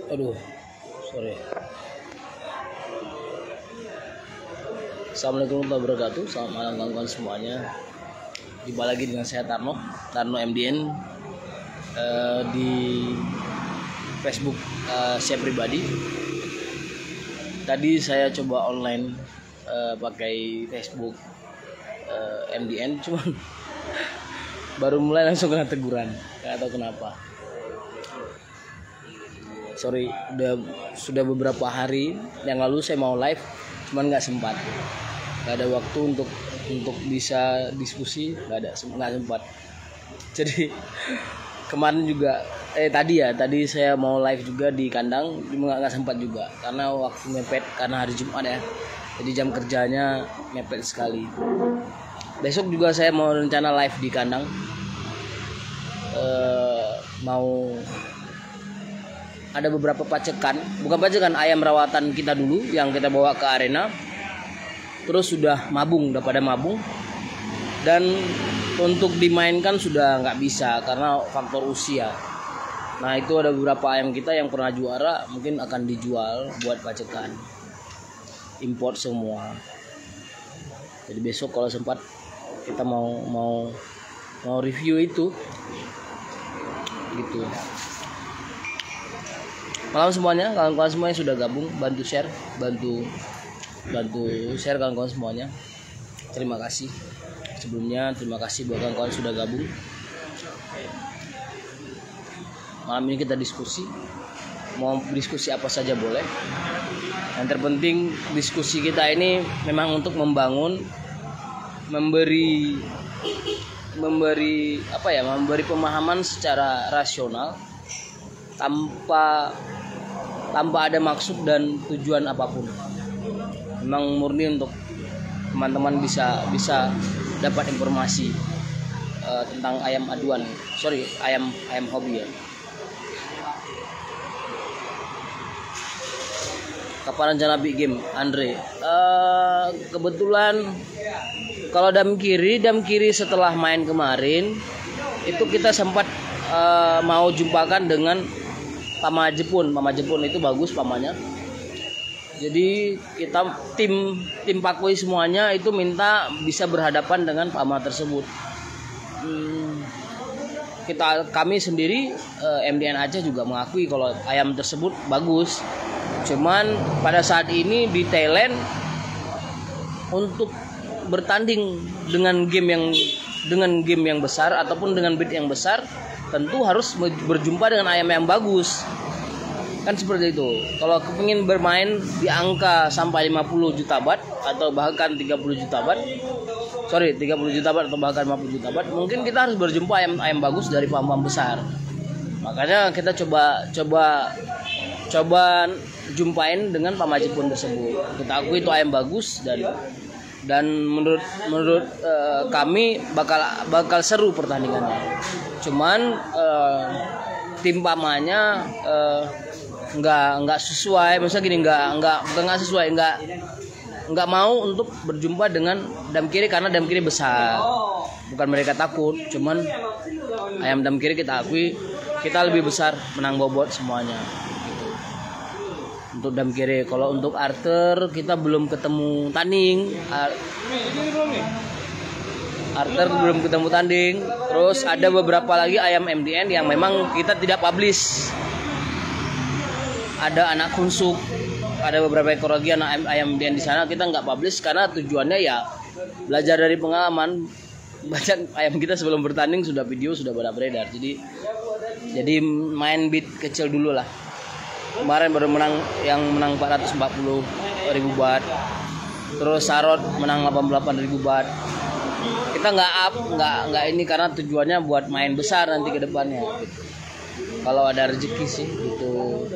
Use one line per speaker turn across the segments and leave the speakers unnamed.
Aduh, sorry. Assalamualaikum warahmatullahi wabarakatuh. Selamat malam kawan-kawan semuanya. Jumpa lagi dengan saya Tarno MDN di Facebook saya pribadi. Tadi saya coba online pakai Facebook MDN, cuman baru mulai langsung kena teguran. Nggak tahu kenapa. Sorry, sudah beberapa hari yang lalu saya mau live, cuman nggak sempat. Nggak ada waktu untuk bisa diskusi, nggak sempat. Jadi kemarin juga tadi saya mau live juga di kandang, cuma nggak sempat juga karena waktu mepet, karena hari Jumat ya. Jadi jam kerjanya mepet sekali. Besok juga saya mau rencana live di kandang. Mau ada beberapa bukan pacekan, ayam rawatan kita dulu yang kita bawa ke arena. Terus sudah pada mabung, dan untuk dimainkan sudah nggak bisa karena faktor usia. Nah, itu ada beberapa ayam kita yang pernah juara, mungkin akan dijual buat pacekan, import semua. Jadi besok kalau sempat kita mau review itu gitu. Malam semuanya, kawan-kawan semuanya sudah gabung, bantu share kawan-kawan semuanya. Terima kasih. Sebelumnya terima kasih buat kawan-kawan sudah gabung. Malam ini kita diskusi. Mau diskusi apa saja boleh. Yang terpenting diskusi kita ini memang untuk memberi pemahaman secara rasional tanpa ada maksud dan tujuan apapun. Memang murni untuk teman-teman bisa dapat informasi tentang ayam hobi ya. Kapan rencana big game, Andre? Kebetulan kalau dam kiri setelah main kemarin itu kita sempat mau jumpakan dengan Pama Jepun itu bagus pamanya. Jadi kita tim Pakui semuanya itu minta bisa berhadapan dengan Pama tersebut. Kami sendiri MDN Aceh juga mengakui kalau ayam tersebut bagus. Cuman pada saat ini di Thailand untuk bertanding dengan game yang besar ataupun dengan bid yang besar, tentu harus berjumpa dengan ayam yang bagus. Kan seperti itu. Kalau kepingin bermain di angka sampai 50 juta baht atau bahkan 30 juta baht atau bahkan 50 juta baht, mungkin kita harus berjumpa ayam bagus dari pam-pam besar. Makanya kita coba jumpain dengan Pama Jepun tersebut. Kita akui itu ayam bagus dan menurut kami bakal seru pertandingannya. Cuman tim Pamanya nggak sesuai, maksudnya gini, nggak mau untuk berjumpa dengan dam kiri karena dam kiri besar. Bukan mereka takut, cuman ayam dam kiri kita akui kita lebih besar, menang bobot semuanya. Untuk dam kiri, kalau untuk Arthur kita belum ketemu tanding. Terus ada beberapa lagi ayam MDN yang memang kita tidak publish. Ada anak kunsuk, ada beberapa ekor lagi anak ayam MDN di sana kita nggak publish karena tujuannya ya belajar dari pengalaman. Banyak ayam kita sebelum bertanding sudah pada beredar. Jadi main bid kecil dulu lah. Kemarin baru menang 440.000 baht. Terus Sarot menang 88.000 baht. Kita nggak ini karena tujuannya buat main besar nanti ke depannya gitu. Kalau ada rezeki sih gitu.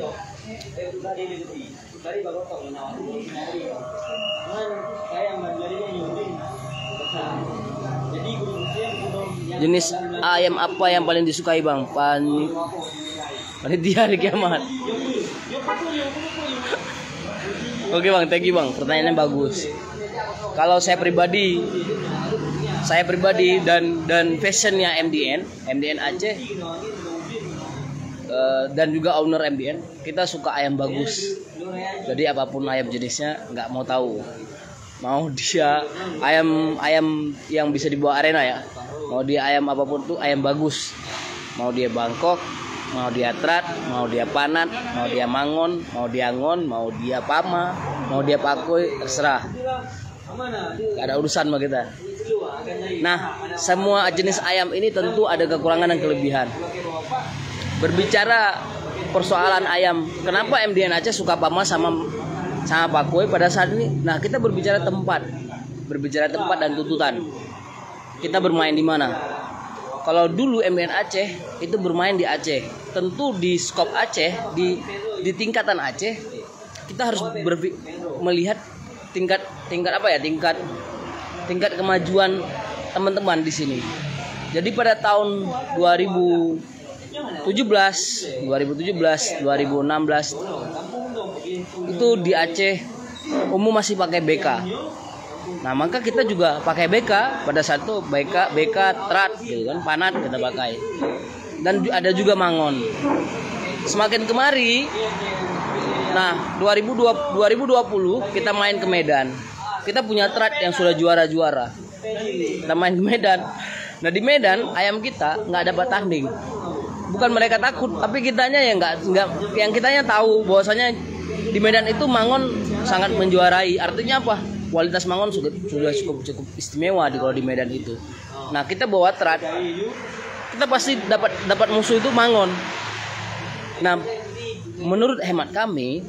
Jenis ayam apa yang paling disukai, Bang? Panitia hari kiamat. Oke, Bang, thank you, Bang. Pertanyaannya bagus. Kalau saya pribadi dan fashionnya MDN Aceh, dan juga owner MDN, kita suka ayam bagus. Jadi apapun ayam jenisnya nggak mau tahu. Mau dia ayam yang bisa dibawa arena ya, mau dia ayam apapun tuh ayam bagus. Mau dia Bangkok, mau dia Trat, mau dia Panat, mau dia Mangon, mau dia Ngon, mau dia Pama, mau dia Pakoi, terserah. Gak ada urusan sama kita. Nah, semua jenis ayam ini tentu ada kekurangan dan kelebihan. Berbicara persoalan ayam, kenapa MDN Aceh suka Pama sama Pakoi pada saat ini? Nah, kita berbicara tempat dan tuntutan. Kita bermain di mana? Kalau dulu MDN Aceh itu bermain di Aceh, tentu di skop Aceh, di tingkatan Aceh, kita harus melihat tingkat kemajuan teman-teman di sini. Jadi pada tahun 2017, 2016 itu di Aceh umum masih pakai BK. Nah, maka kita juga pakai BK pada saat itu, BK Trat gitu kan, Panat kita pakai. Dan ada juga Mangon. Semakin kemari, nah 2020 kita main ke Medan. Kita punya Trat yang sudah juara-juara. Kita main ke Medan. Nah, di Medan ayam kita nggak dapat tanding. Bukan mereka takut, tapi kitanya yang kitanya tahu bahwasanya di Medan itu Mangon sangat menjuarai. Artinya apa? Kualitas Mangon sudah cukup istimewa kalau di Medan itu. Nah, kita bawa Trat, kita pasti dapat musuh itu Mangon. Nah, menurut hemat kami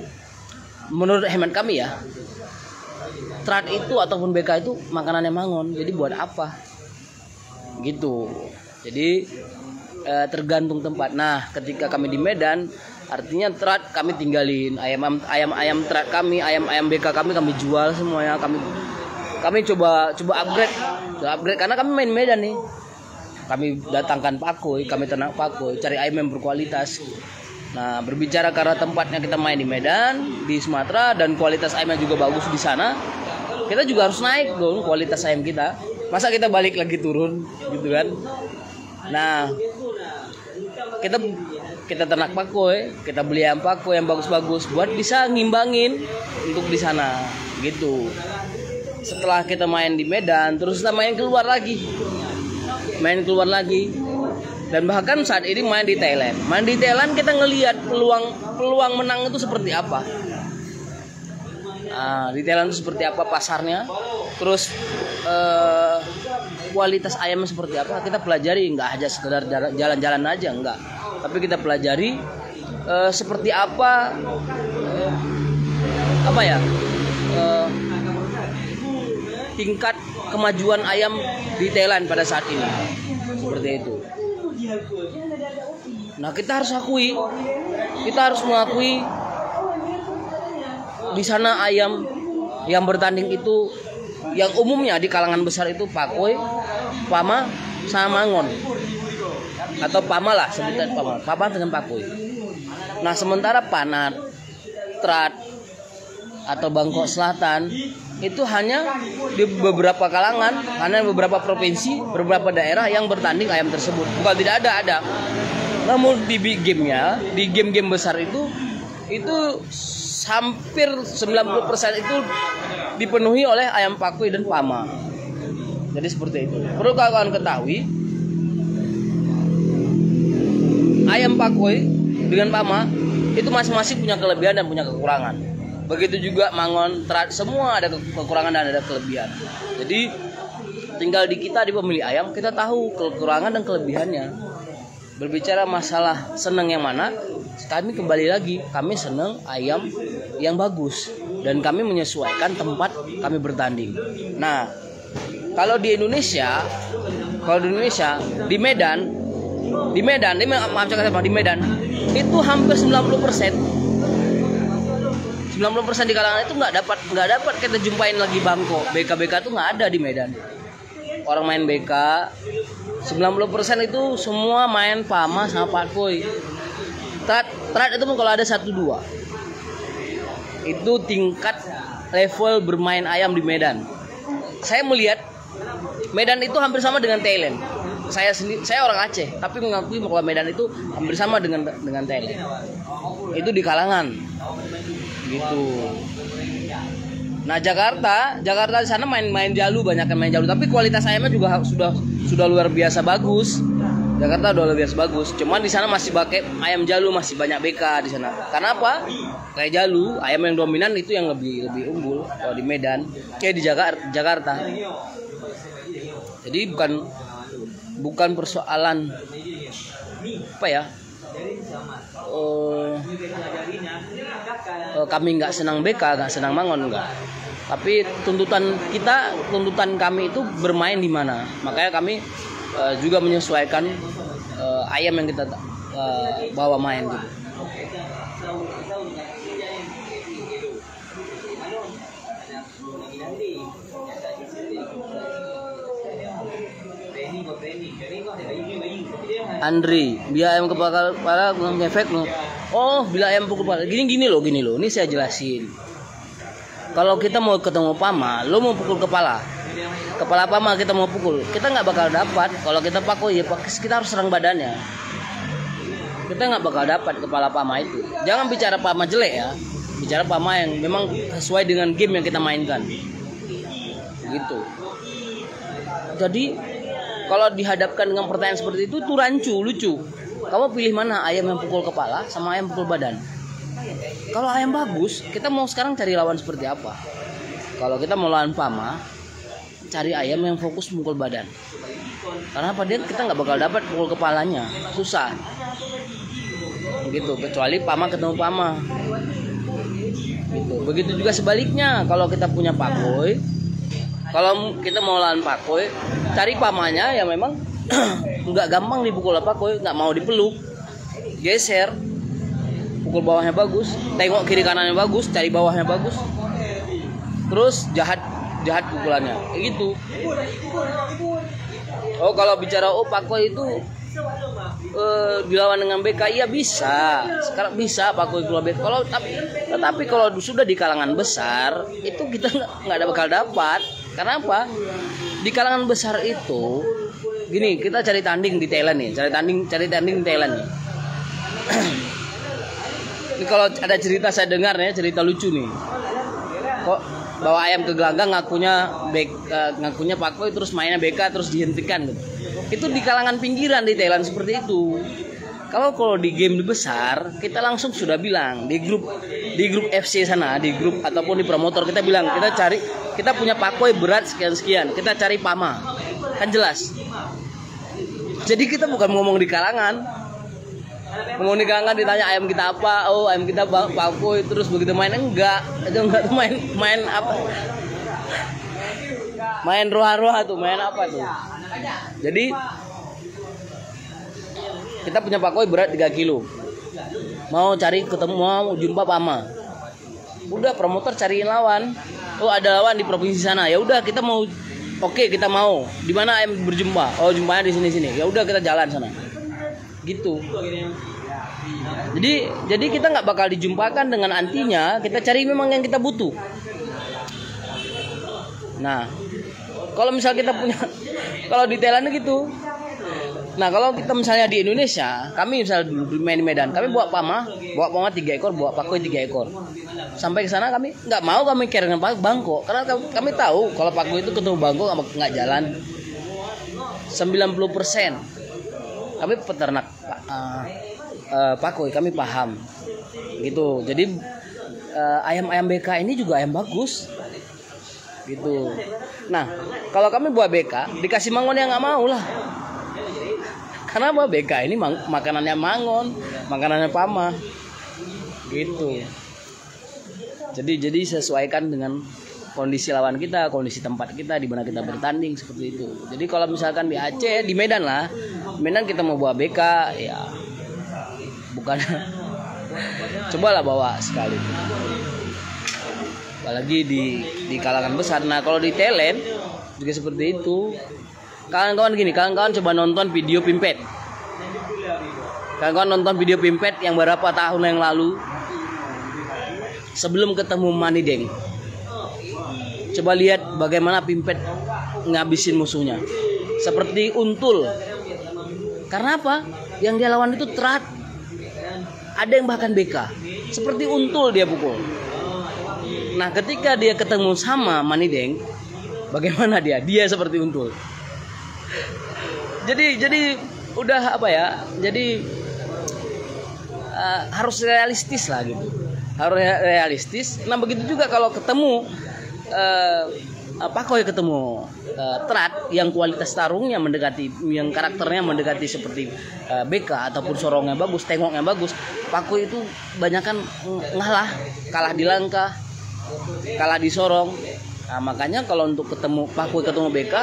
ya, Trat itu ataupun BK itu makanannya Mangon. Jadi buat apa? Gitu. Jadi tergantung tempat. Nah, ketika kami di Medan, artinya Trat kami tinggalin, ayam Trat kami, ayam BK kami jual semuanya. Kami coba upgrade karena kami main Medan nih. Kami datangkan Pakoi, kami ternak Pakoi, cari ayam yang berkualitas. Nah, berbicara karena tempatnya kita main di Medan, di Sumatera, dan kualitas ayamnya juga bagus di sana, kita juga harus naik dong kualitas ayam kita. Masa kita balik lagi turun gitu kan? Nah, kita ternak Pakoi, kita beli ayam Pakoi yang bagus-bagus buat bisa ngimbangin untuk di sana gitu. Setelah kita main di Medan, terus kita main keluar lagi, dan bahkan saat ini main di Thailand. Main di Thailand kita ngelihat peluang menang itu seperti apa. Nah, di Thailand itu seperti apa pasarnya, terus kualitas ayamnya seperti apa, kita pelajari. Nggak hanya sekedar jalan-jalan aja, enggak, tapi kita pelajari seperti apa tingkat kemajuan ayam di Thailand pada saat ini, seperti itu. Nah, kita harus mengakui di sana ayam yang bertanding itu, yang umumnya di kalangan besar itu Pakoi, Pama, sama Mangon, atau Pama lah, sebutan Pama dengan Pakoi. Nah, sementara Panat, Trat, atau Bangkok Selatan itu hanya di beberapa kalangan, hanya beberapa provinsi, beberapa daerah yang bertanding ayam tersebut. Bukan tidak ada. Namun di game besar itu hampir 90% itu dipenuhi oleh ayam Pakoi dan Pama. Jadi seperti itu. Perlu kawan ketahui, ayam Pakoi dengan Pama itu masing-masing punya kelebihan dan punya kekurangan. Begitu juga Mangon, Trat, semua ada kekurangan dan ada kelebihan. Jadi tinggal di kita, di pemilik ayam, kita tahu kekurangan dan kelebihannya. Berbicara masalah seneng yang mana, kami kembali lagi, kami seneng ayam yang bagus dan kami menyesuaikan tempat kami bertanding. Nah, kalau di Indonesia, di Medan itu hampir 90% di kalangan itu nggak dapat kita jumpain lagi Bangkok. BK tuh nggak ada di Medan. Orang main BK 90% itu semua main Pama sama Pakoi. Trat itu kalau ada 1-2. Itu tingkat level bermain ayam di Medan. Saya melihat Medan itu hampir sama dengan Thailand. saya sendiri, saya orang Aceh tapi mengakui bahwa Medan itu hampir sama dengan Thailand. Itu di kalangan gitu. Nah Jakarta di sana main jalu, banyak yang main jalu, tapi kualitas ayamnya juga sudah luar biasa bagus. Jakarta udah luar biasa bagus. Cuman di sana masih pakai ayam jalu, masih banyak BK di sana. Karena apa? Kayak jalu, ayam yang dominan itu yang lebih unggul kalau di Medan, kayak di Jakarta. Jadi bukan persoalan apa ya? Kami nggak senang BK, nggak senang Mangon, enggak. Tapi tuntutan kami itu bermain di mana. Makanya kami juga menyesuaikan ayam yang kita bawa main gitu. Andri, bila ayam kepala ngefek loh. Oh, bila ayam pukul kepala. Gini loh. Ini saya jelasin. Kalau kita mau ketemu Pama, lo mau pukul kepala Pama kita mau pukul, kita nggak bakal dapat. Kalau kita pakai kita harus serang badannya. Kita nggak bakal dapat kepala Pama itu. Jangan bicara Pama jelek ya, bicara Pama yang memang sesuai dengan game yang kita mainkan. Gitu. Jadi kalau dihadapkan dengan pertanyaan seperti itu tuh rancu, lucu. Kamu pilih mana, ayam yang pukul kepala sama ayam pukul badan? Kalau ayam bagus, kita mau sekarang cari lawan seperti apa? Kalau kita mau lawan Pama, cari ayam yang fokus pukul badan. Karena apa? Kita nggak bakal dapat pukul kepalanya, susah. Begitu. Kecuali Pama ketemu Pama. Gitu. Begitu juga sebaliknya. Kalau kita punya Pakoi, kalau kita mau lawan Pakoi, cari Pamanya yang memang nggak gampang dipukul Pakoi, nggak mau dipeluk, geser, pukul bawahnya bagus, tengok kiri kanannya bagus, cari bawahnya bagus, terus jahat pukulannya, kayak gitu. Oh kalau bicara Pakoi itu dilawan dengan BK, iya bisa. Sekarang bisa Pakoi keluar BK. Tetapi kalau sudah di kalangan besar itu kita nggak bakal dapat. Karena apa? Di kalangan besar itu, gini, kita cari tanding di Thailand nih, cari tanding di Thailand nih. Ini kalau ada cerita saya dengar ya, cerita lucu nih. Kok bawa ayam ke gelanggang ngakunya Pakoi terus mainnya BK terus dihentikan gitu. Itu di kalangan pinggiran di Thailand seperti itu. Kalau di game besar kita langsung sudah bilang di grup FC sana, di grup ataupun di promotor kita bilang kita punya Pakoi berat sekian, kita cari Pama. Kan jelas. Jadi kita bukan ngomong di kalangan. Ngomong di kalangan ditanya ayam kita apa? Oh, ayam kita Pakoi, terus begitu main enggak main apa? Main roha-roha tuh, main apa tuh? Jadi kita punya Pakoi berat 3 kilo. Mau jumpa Pama. Udah promotor cariin lawan. Oh, ada lawan di provinsi sana. Ya udah kita mau. Oke, kita mau. Di mana ayam berjumpa? Oh, jumpanya di sini. Ya udah kita jalan sana. Gitu. Jadi kita nggak bakal dijumpakan dengan antinya. Kita cari memang yang kita butuh. Nah, kalau misal kita punya, kalau di Thailand gitu. Nah, kalau kita misalnya di Indonesia, kami misalnya dulu main di Medan, kami bawa Pama 3 ekor, bawa Pakoi 3 ekor. Sampai ke sana kami nggak mau kami care dengan Bangkok, karena kami tahu kalau Pakoi itu ketemu Bangkok nggak jalan. 90% kami peternak Pakoi, kami paham gitu. Jadi ayam-ayam BK ini juga ayam bagus gitu. Nah, kalau kami buat BK dikasih Mangon yang nggak mau lah. Karena apa? BK ini makanannya Mangon, makanannya Pama gitu. Jadi sesuaikan dengan kondisi lawan kita, kondisi tempat kita di mana kita bertanding seperti itu. Jadi kalau misalkan di Aceh, di Medan lah, Medan kita mau bawa BK, ya bukan. Cobalah bawa sekali. Apalagi di kalangan besar. Nah kalau di Thailand juga seperti itu. Kawan-kawan coba nonton video Pimpet. Kawan-kawan nonton video Pimpet yang berapa tahun yang lalu sebelum ketemu Manideng. Coba lihat bagaimana Pimpet ngabisin musuhnya. Seperti untul Karena apa? Yang dia lawan itu terat. Ada yang bahkan BK. Seperti untul dia pukul. Nah, ketika dia ketemu sama Manideng, bagaimana dia? Dia seperti untul. Jadi udah apa ya? Jadi harus realistis lah gitu. Harus realistis. Nah, begitu juga kalau ketemu Pakoy ketemu Terat yang kualitas tarungnya mendekati, yang karakternya mendekati seperti BK ataupun sorongnya bagus, tengoknya bagus. Pakoy itu banyakan kalah di langkah, kalah di sorong. Nah, makanya kalau untuk ketemu Pakoy ketemu BK,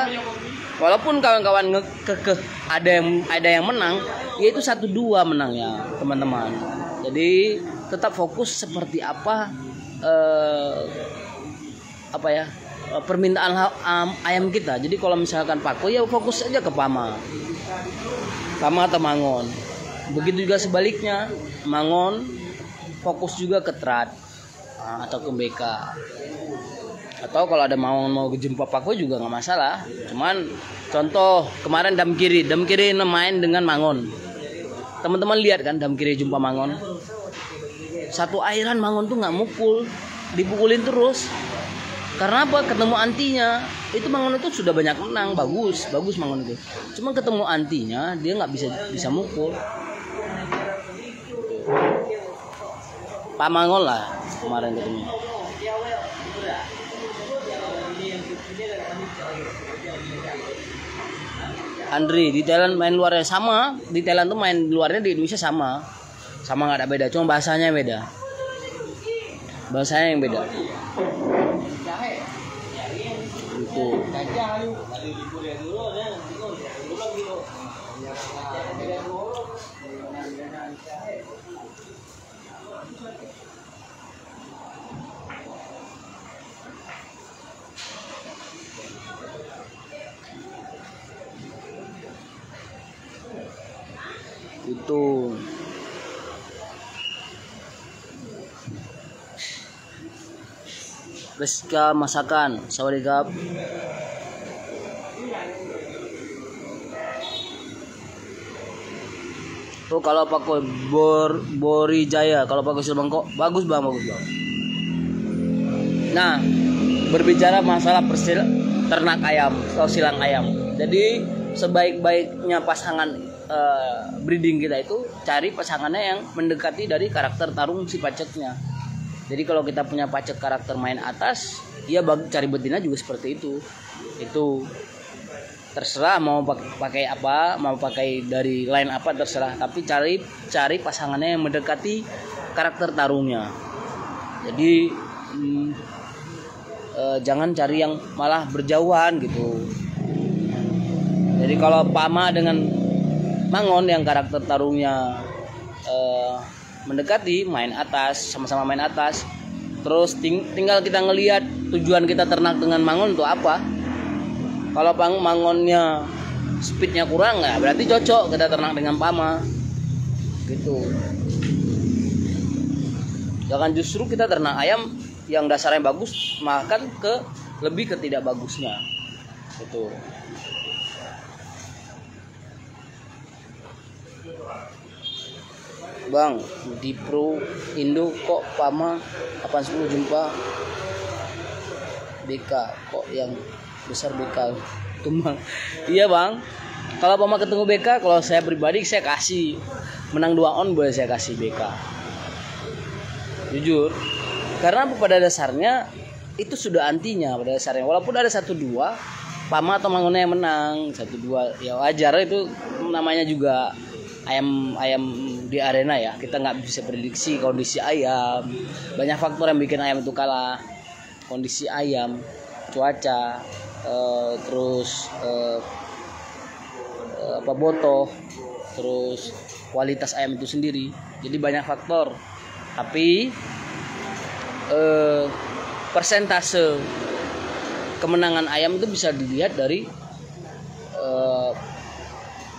walaupun kawan-kawan ada yang menang, yaitu 1-2 menangnya teman-teman. Jadi tetap fokus seperti apa permintaan ayam kita. Jadi kalau misalkan Pakoy ya fokus aja ke Pama atau Mangon. Begitu juga sebaliknya, Mangon fokus juga ke Terat atau ke BK. Atau kalau ada mau jumpa Pakoy juga nggak masalah. Cuman contoh kemarin Dam Kiri main dengan Mangon. Teman-teman lihat kan Dam Kiri jumpa Mangon. Satu airan Mangon tuh nggak mukul, dipukulin terus. Karena apa? Ketemu antinya. Itu Mangon itu sudah banyak menang, bagus Mangon itu. Cuma ketemu antinya dia nggak bisa mukul. Pak Mangon lah kemarin ketemu. Andri di Thailand main luarnya sama. Di Thailand tuh main luarnya di Indonesia sama nggak ada beda. Cuma bahasanya beda. Bahasanya yang beda. Itu Reska masakan sawadikap. Tuh kalau Pakoy Borijaya, kalau Pakoy Silbangkok bagus bang. Nah, berbicara masalah ternak ayam atau silang ayam. Jadi sebaik-baiknya pasangan breeding kita itu cari pasangannya yang mendekati dari karakter tarung si paceknya. Jadi kalau kita punya pacek karakter main atas, ya cari betina juga seperti itu. Itu terserah mau pakai apa, mau pakai dari line apa terserah, tapi cari pasangannya yang mendekati karakter tarungnya. Jadi jangan cari yang malah berjauhan gitu. Jadi kalau Pama dengan Mangon yang karakter tarungnya mendekati, main atas, sama-sama main atas. Terus tinggal kita ngelihat tujuan kita ternak dengan Mangon untuk apa. Kalau Mangonnya speednya kurang, nggak berarti cocok kita ternak dengan Pama gitu. Jangan justru kita ternak ayam yang dasarnya bagus makan lebih ke tidak bagusnya gitu. Bang, di Pro Indo kok Pama 80 jumpa BK, kok yang besar BK tumbang. Iya bang, kalau Pama ketemu BK, kalau saya pribadi saya kasih menang 2 on boleh saya kasih BK. Jujur, karena pada dasarnya itu sudah antinya pada dasarnya. Walaupun ada 1-2, Pama atau Mangonnya yang menang 1-2 ya wajar, itu namanya juga ayam di arena ya. Kita nggak bisa prediksi kondisi ayam, banyak faktor yang bikin ayam itu kalah. Kondisi ayam, cuaca, terus botoh, terus kualitas ayam itu sendiri. Jadi banyak faktor. Tapi persentase kemenangan ayam itu bisa dilihat dari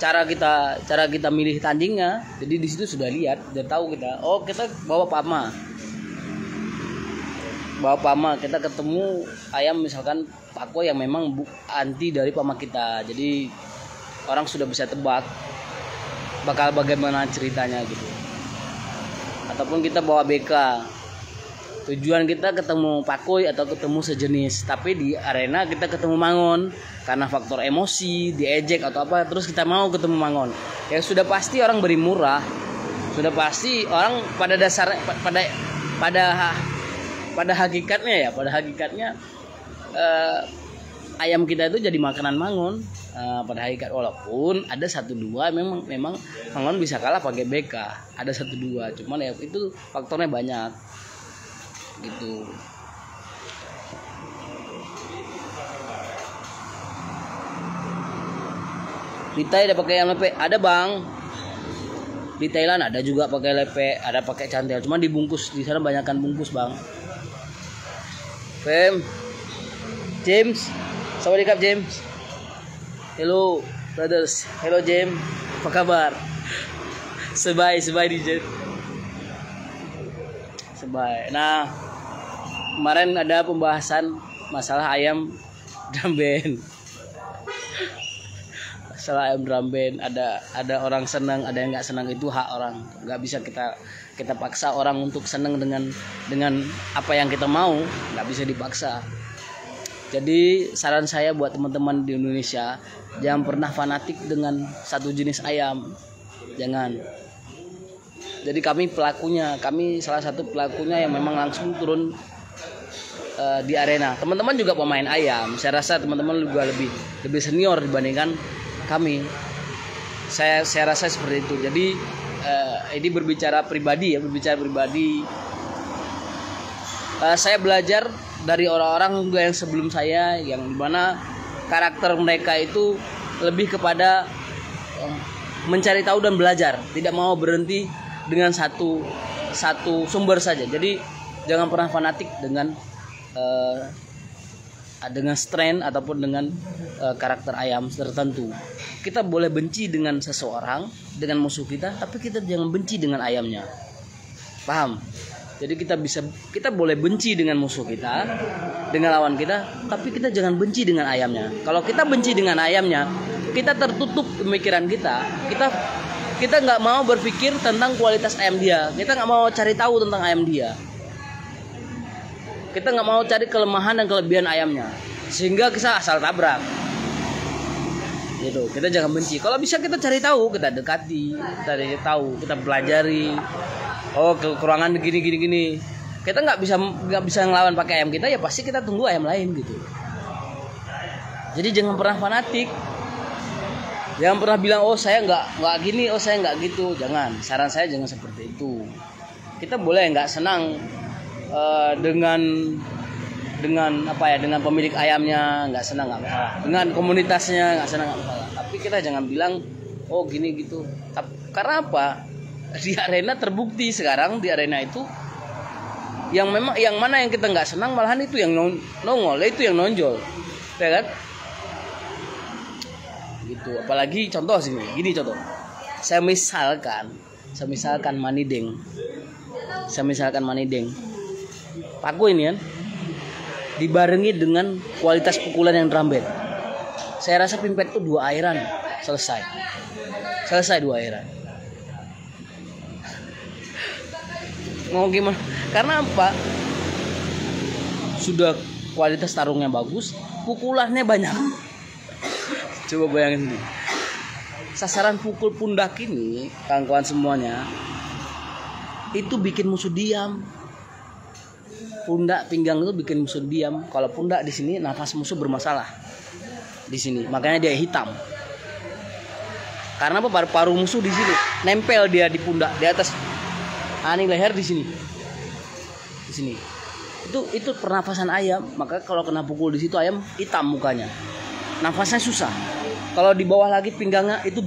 cara kita milih tandingnya. Jadi di situ sudah lihat, sudah tahu kita. Oh, kita bawa Pama, kita ketemu ayam misalkan Pakoy yang memang anti dari Pama kita. Jadi orang sudah bisa tebak bakal bagaimana ceritanya gitu. Ataupun kita bawa BK, tujuan kita ketemu pakoi atau ketemu sejenis, tapi di arena kita ketemu mangon karena faktor emosi, diejek atau apa, terus kita mau ketemu mangon. Ya sudah pasti orang beri murah, sudah pasti orang pada dasar pada hakikatnya ayam kita itu jadi makanan mangon. Pada hakikat, walaupun ada 1-2 memang mangon bisa kalah pakai BK, ada 1-2, cuman ya itu faktornya banyak gitu. Di Thailand ada pakai ayam lepe, ada bang. Di Thailand ada juga pakai lepe, ada pakai cantel, cuma dibungkus. Di sana banyakkan bungkus bang. Fem, James, sawadikap James. Hello brothers, hello James, apa kabar? Sebai di James. Sebai. Nah, kemarin ada pembahasan masalah ayam drum band. Masalah ayam drum band, ada orang senang, ada yang nggak senang, itu hak orang. Nggak bisa kita paksa orang untuk senang dengan apa yang kita mau, nggak bisa dipaksa. Jadi saran saya buat teman-teman di Indonesia, jangan pernah fanatik dengan satu jenis ayam, jangan. Jadi kami salah satu pelakunya yang memang langsung turun di arena. Teman-teman juga pemain ayam. Saya rasa teman-teman juga lebih senior dibandingkan kami. Saya rasa seperti itu. Jadi ini berbicara pribadi. Saya belajar dari orang-orang juga yang sebelum saya, yang dimana karakter mereka itu lebih kepada mencari tahu dan belajar, tidak mau berhenti dengan satu sumber saja. Jadi jangan pernah fanatik dengan strain ataupun dengan karakter ayam tertentu. Kita boleh benci dengan seseorang, dengan musuh kita, tapi kita jangan benci dengan ayamnya. Paham? Jadi kita boleh benci dengan musuh kita, dengan lawan kita, tapi kita jangan benci dengan ayamnya. Kalau kita benci dengan ayamnya, kita tertutup pemikiran kita. Kita nggak mau berpikir tentang kualitas ayam dia. Kita nggak mau cari tahu tentang ayam dia. Kita nggak mau cari kelemahan dan kelebihan ayamnya, sehingga kita asal tabrak. Gitu. Kita jangan benci. Kalau bisa kita cari tahu, kita dekati, kita cari tahu, kita pelajari. Oh, kekurangan gini. Kita nggak bisa ngelawan pakai ayam kita, ya pasti kita tunggu ayam lain gitu. Jadi jangan pernah fanatik. Jangan pernah bilang saya nggak gini, saya nggak gitu. Jangan. Saran saya jangan seperti itu. Kita boleh nggak senang dengan pemilik ayamnya, nggak senang, nggak masalah. Dengan komunitasnya nggak senang, nggak masalah. Tapi kita jangan bilang gini gitu. Karena apa? Di arena terbukti sekarang, di arena itu yang mana yang kita nggak senang, malahan itu yang nongol, itu yang nonjol, ya kan? Gitu. Apalagi contoh gini contoh. Saya misalkan Manideng. Paku ini kan dibarengi dengan kualitas pukulan yang drum band. Saya rasa Pimpet itu 2 airan selesai 2 airan. Mau gimana? Karena apa? Sudah kualitas tarungnya bagus, pukulannya banyak. Coba bayangin nih. Sasaran pukul pundak ini, kawan-kawan semuanya, itu bikin musuh diam. Pundak, pinggang itu bikin musuh diam. Kalau pundak di sini, nafas musuh bermasalah. Di sini, makanya dia hitam. Karena apa? Paru musuh di sini, nempel dia di pundak, di atas. Ini leher di sini. Itu pernafasan ayam. Maka kalau kena pukul di situ ayam hitam mukanya. Nafasnya susah. Kalau di bawah lagi pinggangnya itu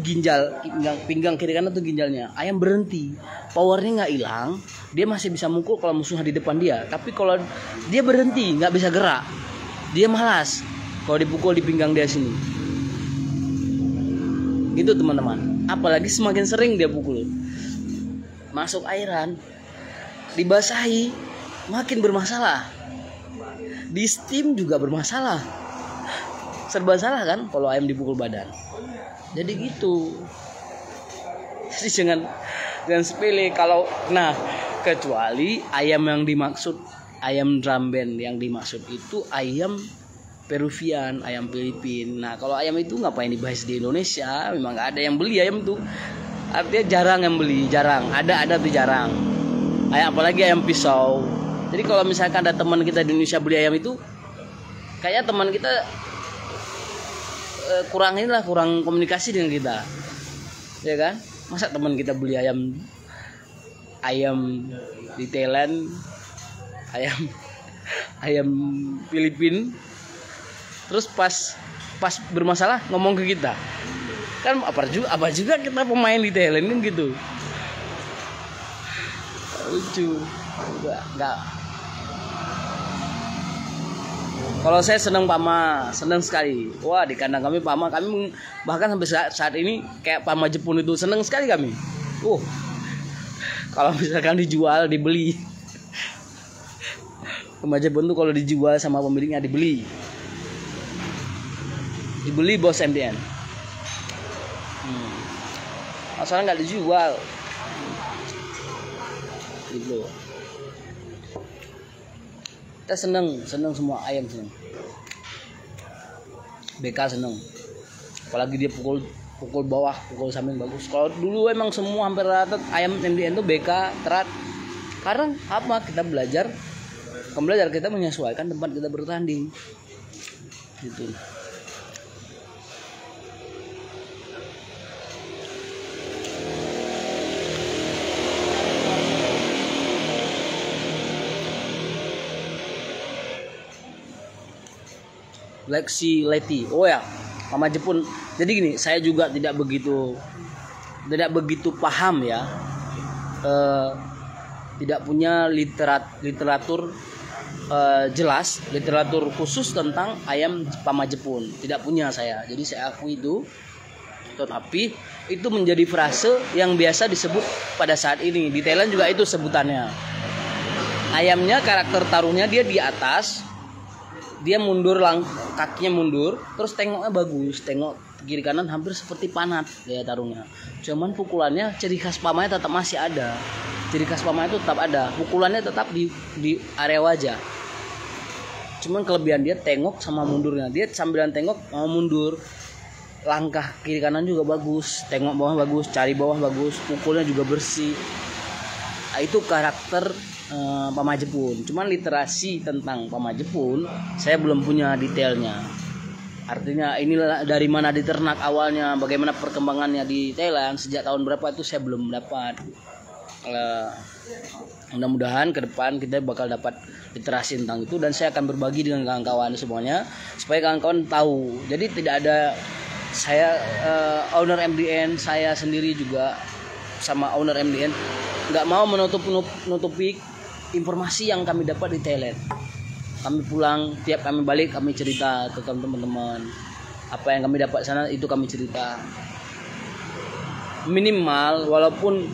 pinggang kiri kanan itu ginjalnya. Ayam berhenti. Powernya nggak hilang. Dia masih bisa mukul kalau musuhnya di depan dia. Tapi kalau dia berhenti, nggak bisa gerak, dia malas. Kalau dipukul di pinggang dia sini. Gitu teman-teman. Apalagi semakin sering dia pukul. Masuk airan, dibasahi, makin bermasalah. Di steam juga bermasalah. Serba salah kan kalau ayam dipukul badan. Jadi gitu. Jadi jangan sepele kalau kecuali ayam yang dimaksud, ayam drum band yang dimaksud itu ayam Peruvian, ayam Filipin. Nah kalau ayam itu ngapain dibahas di Indonesia? Memang nggak ada yang beli ayam tuh. Artinya jarang yang beli, jarang. Ada tapi jarang. Apalagi ayam pisau. Jadi kalau misalkan ada teman kita di Indonesia beli ayam itu, kayaknya teman kita kurang komunikasi dengan kita, ya kan? Masa teman kita beli ayam di Thailand, ayam Filipin, terus pas bermasalah ngomong ke kita, kan apa juga kita pemain di Thailand kan gitu, lucu, enggak. Kalau saya senang Pama, senang sekali. Wah di kandang kami Pama, kami bahkan sampai saat ini kayak Pama Jepun itu senang sekali kami. Kalau misalkan dijual, dibeli. Pama Jepun tuh kalau dijual sama pemiliknya dibeli bos MDN. Masalahnya nggak dijual, gitu. Kita seneng semua ayam seneng. BK seneng. Apalagi dia pukul bawah, pukul samping bagus. Kalau dulu emang semua hampir rata ayam MDN tuh BK terat. Karena apa? Kita belajar kita menyesuaikan tempat kita bertanding. Gitu. Lexi Leti. Oh ya, Mama Jepun. Jadi gini, saya juga tidak begitu paham ya. Tidak punya literatur jelas, literatur khusus tentang ayam Mama Jepun. Tidak punya saya. Jadi saya akui itu. Tetapi itu menjadi frase yang biasa disebut pada saat ini. Di Thailand juga itu sebutannya. Ayamnya karakter taruhnya dia di atas. Dia mundur, kakinya mundur, terus tengoknya bagus, tengok kiri kanan hampir seperti panat ya taruhnya. Cuman pukulannya, ciri khas Pamanya tetap masih ada. Ciri khas Pamanya itu tetap ada, pukulannya tetap di area wajah. Cuman kelebihan dia tengok sama mundurnya. Dia sambilan tengok mau mundur. Langkah kiri kanan juga bagus, tengok bawah bagus, cari bawah bagus, pukulnya juga bersih. Nah, itu karakter Pama Jepun. Cuman literasi tentang Pama Jepun saya belum punya detailnya. Artinya inilah dari mana diternak awalnya, bagaimana perkembangannya di Thailand sejak tahun berapa itu saya belum dapat. Mudah-mudahan ke depan kita bakal dapat literasi tentang itu dan saya akan berbagi dengan kawan-kawan semuanya supaya kawan-kawan tahu. Jadi tidak ada saya owner MDN, saya sendiri juga sama owner MDN nggak mau menutupi informasi yang kami dapat di Thailand. Kami pulang, tiap kami balik kami cerita ke teman-teman. Apa yang kami dapat sana itu kami cerita. Minimal walaupun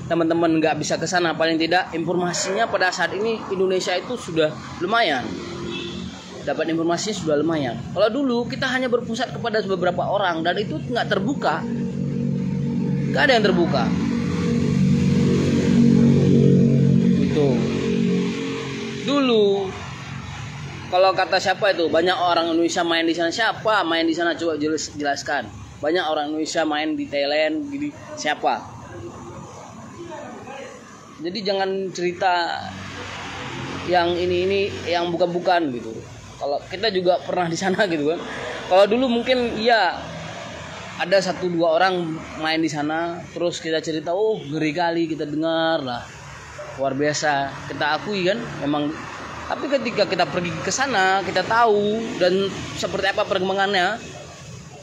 teman-teman nggak bisa ke sana, paling tidak informasinya pada saat ini Indonesia itu sudah lumayan. Dapat informasinya sudah lumayan. Kalau dulu kita hanya berpusat kepada beberapa orang dan itu nggak terbuka. Nggak ada yang terbuka. Itu. Dulu kalau kata siapa itu banyak orang Indonesia main di sana, siapa main di sana coba jelaskan. Banyak orang Indonesia main di Thailand, di siapa? Jadi jangan cerita yang ini yang bukan gitu. Kalau kita juga pernah di sana gitu kan. Kalau dulu mungkin iya ada 1-2 orang main di sana, terus kita cerita, oh ngeri kali, kita dengar lah. Luar biasa, kita akui kan memang. Tapi ketika kita pergi ke sana kita tahu dan seperti apa perkembangannya.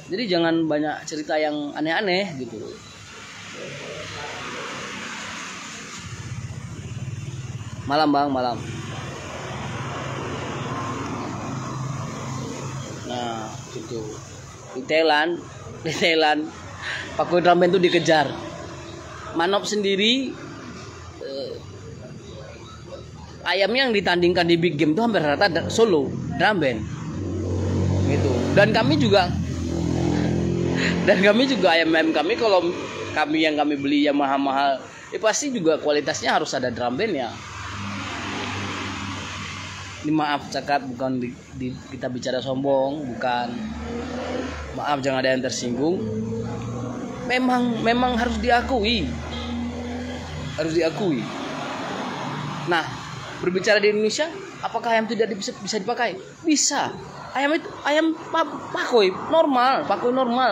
Jadi jangan banyak cerita yang aneh-aneh gitu. Malam bang, malam. Nah gitu. Di Thailand Pak Kudramen itu dikejar. Manop sendiri ayam yang ditandingkan di big game itu hampir rata solo drum band gitu. Dan kami juga ayam kami kalau kami yang kami beli yang mahal-mahal, pasti juga kualitasnya harus ada drum band ya. Ini maaf cakap, bukan kita bicara sombong, bukan. Maaf, jangan ada yang tersinggung. Memang harus diakui. Harus diakui. Nah, berbicara di Indonesia, apakah ayam tidak bisa dipakai? Bisa. Ayam pakoi normal,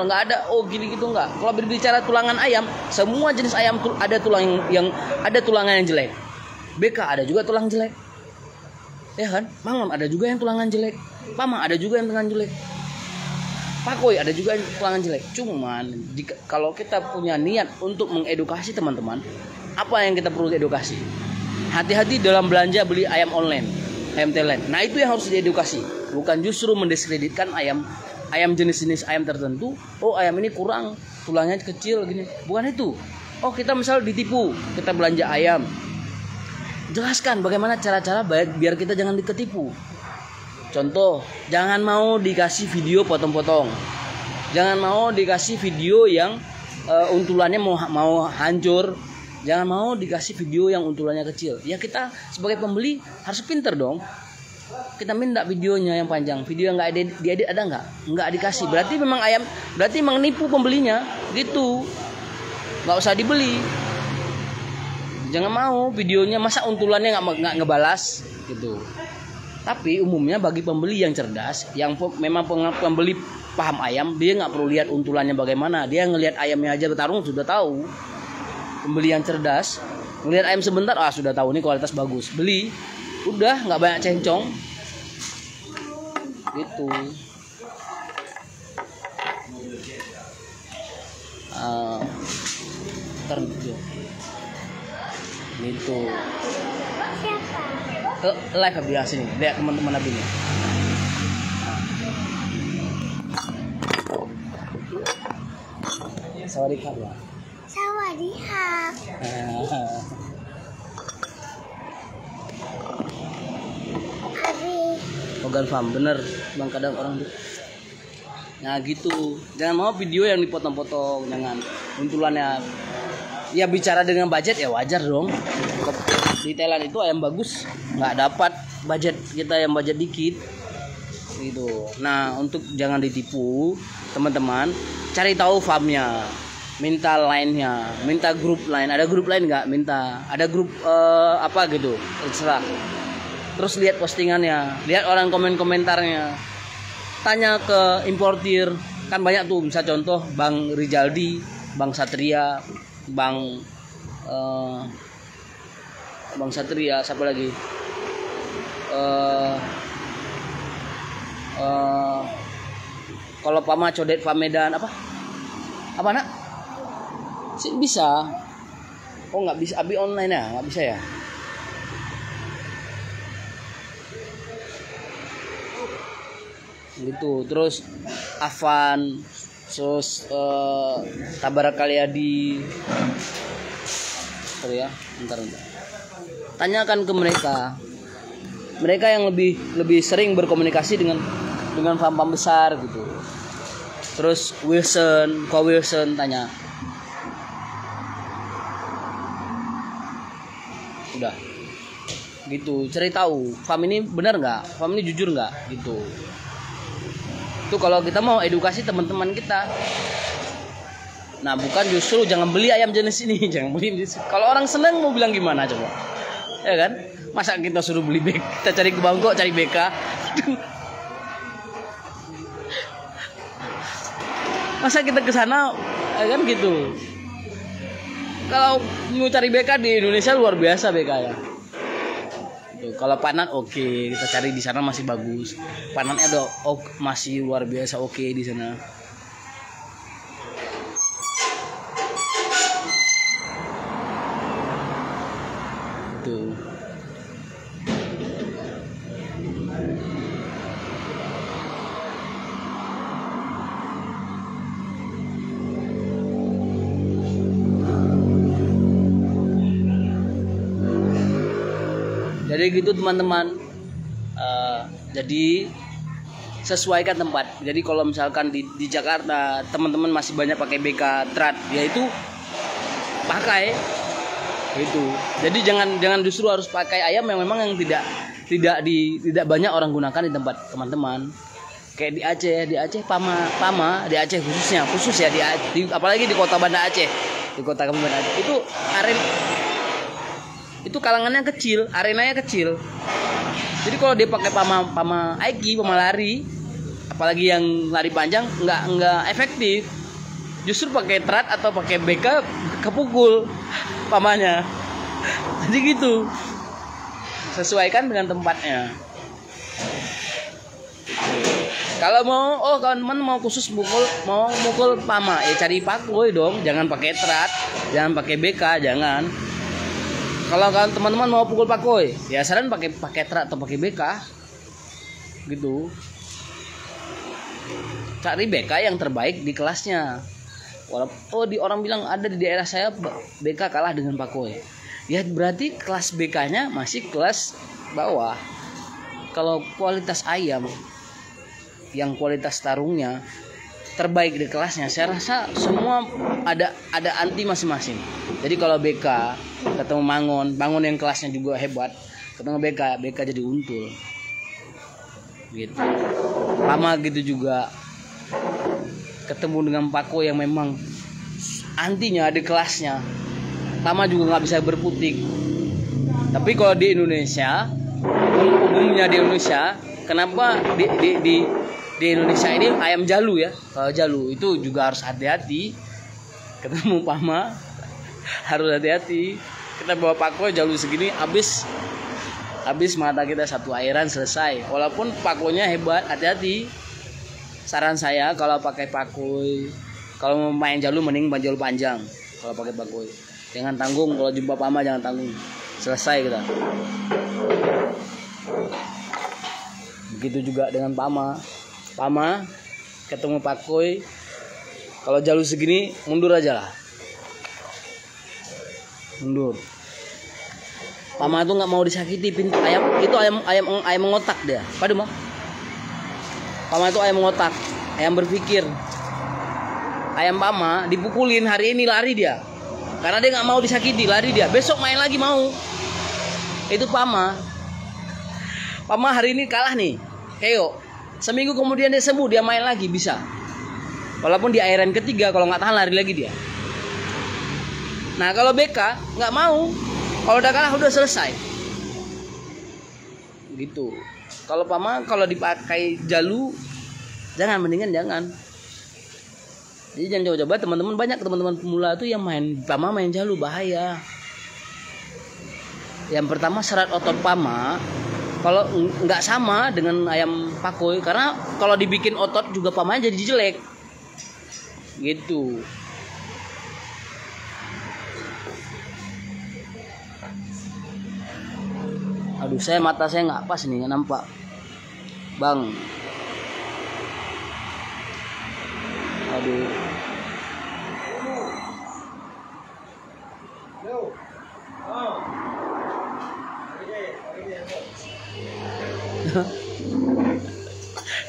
nggak ada gini gitu nggak. Kalau berbicara tulangan ayam, semua jenis ayam ada tulang yang ada tulangan yang jelek. BK ada juga tulang jelek. Ya kan? Mangam ada juga yang tulangan jelek. Pama ada juga yang tulangan jelek. Pakoi ada juga yang tulangan jelek. Cuman kalau kita punya niat untuk mengedukasi teman-teman, apa yang kita perlu edukasi? Hati-hati dalam belanja beli ayam online, ayam Thailand. Nah, itu yang harus diedukasi. Bukan justru mendiskreditkan ayam jenis-jenis ayam tertentu. Oh, ayam ini kurang, tulangnya kecil gini. Bukan itu. Oh, kita misal ditipu, kita belanja ayam. Jelaskan bagaimana cara-cara biar kita jangan diketipu. Contoh, jangan mau dikasih video potong-potong. Jangan mau dikasih video yang untulannya mau hancur. Jangan mau dikasih video yang untulannya kecil. Ya, kita sebagai pembeli harus pinter dong. Kita minta videonya yang panjang. Video yang nggak diedit ada nggak? Nggak dikasih. Berarti memang nipu pembelinya. Gitu. Nggak usah dibeli. Jangan mau videonya masa untulannya nggak ngebalas gitu. Tapi umumnya bagi pembeli yang cerdas, yang memang pembeli paham ayam, dia nggak perlu lihat untulannya bagaimana. Dia ngelihat ayamnya aja bertarung sudah tahu. Pembeli yang cerdas ngelihat ayam sebentar, sudah tahu ini kualitas bagus, beli. Udah nggak banyak cencong. Gitu. Gitu. Ke live Abdillah sini, lihat teman-teman Abdillah. Sawadikap ya.
Sawadikap. Abi.
Organ farm bener, bang kadang orang. Nah gitu, jangan mau video yang dipotong-potong, jangan untulannya. Ya bicara dengan budget ya wajar dong. Di Thailand itu ayam bagus nggak dapat budget kita yang budget dikit gitu. Nah, untuk jangan ditipu teman-teman, cari tahu farmnya, minta line-nya, minta grup line. Ada grup line nggak? Minta. Ada grup apa gitu, terserah. Terus lihat postingannya, lihat orang komentarnya, tanya ke importir. Kan banyak tuh, bisa contoh Bang Rijaldi, Bang Satria, Bang Satria, siapa lagi? Kalau Pama Codet Pamedan apa nak? Sih bisa. Oh nggak bisa, Abi online ya, nggak bisa ya? Gitu. Terus Avan, terus Tabara Kalyadi. Sorry ya, bentar. Tanyakan ke mereka yang lebih sering berkomunikasi dengan farm besar gitu. Terus Wilson tanya. Udah. Gitu, cari tahu farm ini benar nggak, farm ini jujur nggak gitu. Itu kalau kita mau edukasi teman-teman kita. Nah, bukan justru jangan beli ayam jenis ini, jangan beli jenis. Kalau orang seneng mau bilang gimana coba? Ya kan? Masa kita suruh beli BK, kita cari ke Bangkok cari BK. Masa kita ke sana ya kan gitu. Kalau mau cari BK di Indonesia luar biasa BK ya. Tuh, kalau panat oke, kita cari di sana masih bagus. Panatnya ada masih luar biasa oke di sana. Tuh. Jadi gitu teman-teman. Jadi sesuaikan tempat. Jadi kalau misalkan di Jakarta teman-teman masih banyak pakai BK Trad, yaitu pakai itu. Jadi jangan justru harus pakai ayam yang memang yang tidak banyak orang gunakan di tempat teman-teman. Kayak di Aceh pama di Aceh khusus ya apalagi di kota Banda Aceh, di kota Banda Aceh itu kalangannya kecil, arenanya kecil. Jadi kalau dia pakai pama aiki, pama lari, apalagi yang lari panjang nggak efektif. Justru pakai trot atau pakai BK kepukul pamanya. Jadi gitu. Sesuaikan dengan tempatnya. Kalau teman mau khusus mukul pama, ya cari pakoi dong, jangan pakai trot, jangan pakai BK, jangan. Kalau teman-teman mau pukul pakoi, ya saran pakai trot atau pakai BK. Gitu. Cari BK yang terbaik di kelasnya. Walaupun orang bilang ada di daerah saya BK kalah dengan pakoi. Ya berarti kelas BK-nya masih kelas bawah. Kalau kualitas ayam yang kualitas tarungnya terbaik di kelasnya, saya rasa semua ada anti masing-masing. Jadi kalau BK ketemu Mangon yang kelasnya juga hebat, ketemu BK jadi untul. Gitu. Lama gitu juga ketemu dengan Pako yang memang antinya di kelasnya, lama juga nggak bisa berputik. Tapi kalau di Indonesia, umumnya di Indonesia, kenapa di Indonesia ini ayam jalu ya? Kalau jalu itu juga harus hati-hati. Ketemu pama harus hati-hati. Kita bawa Pako jalu segini, habis mata kita satu airan selesai. Walaupun pakonya hebat, hati-hati. Saran saya kalau pakai pakoi, kalau mau main jalu mending jalu panjang. Kalau pakai pakoi, jangan tanggung. Kalau jumpa pama jangan tanggung. Selesai kita. Begitu juga dengan pama ketemu pakoi, kalau jalu segini mundur aja lah. Mundur. Pama itu nggak mau disakiti, pintu ayam mengotak dia. Padu mah. Pama itu ayam mengotak, ayam berpikir. Ayam pama dipukulin hari ini lari dia, karena dia nggak mau disakiti, lari dia. Besok main lagi mau. Itu pama hari ini kalah nih, Keo. Seminggu kemudian dia sembuh, dia main lagi bisa. Walaupun di airan ketiga, kalau nggak tahan lari lagi dia. Nah kalau BK nggak mau, kalau udah kalah udah selesai. Gitu. Kalau pama kalau dipakai jalu, mendingan jangan. Jadi jangan coba-coba teman-teman, banyak teman-teman pemula tuh yang main pama main jalu, bahaya. Yang pertama serat otot pama kalau nggak sama dengan ayam pakoi, karena kalau dibikin otot juga pamanya jadi jelek. Gitu. Aduh, mata saya nggak pas nih, nggak nampak, bang. Aduh.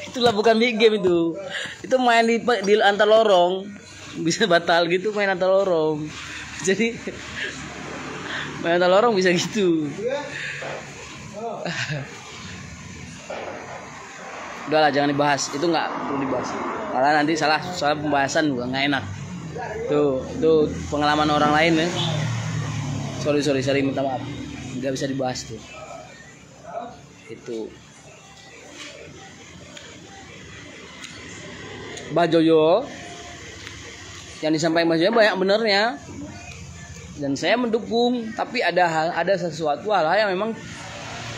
Itulah bukan big game itu main di antar lorong, bisa batal gitu, main antar lorong. Jadi main antar lorong bisa gitu. Udahlah, jangan dibahas, itu nggak perlu dibahas, karena nanti salah pembahasan juga nggak enak. Tuh pengalaman orang lain ya. Sorry, minta maaf, nggak bisa dibahas tuh. Itu Mbak Joyo, yang disampaikan Mbak Joyo banyak benernya, dan saya mendukung. Tapi ada sesuatu hal yang memang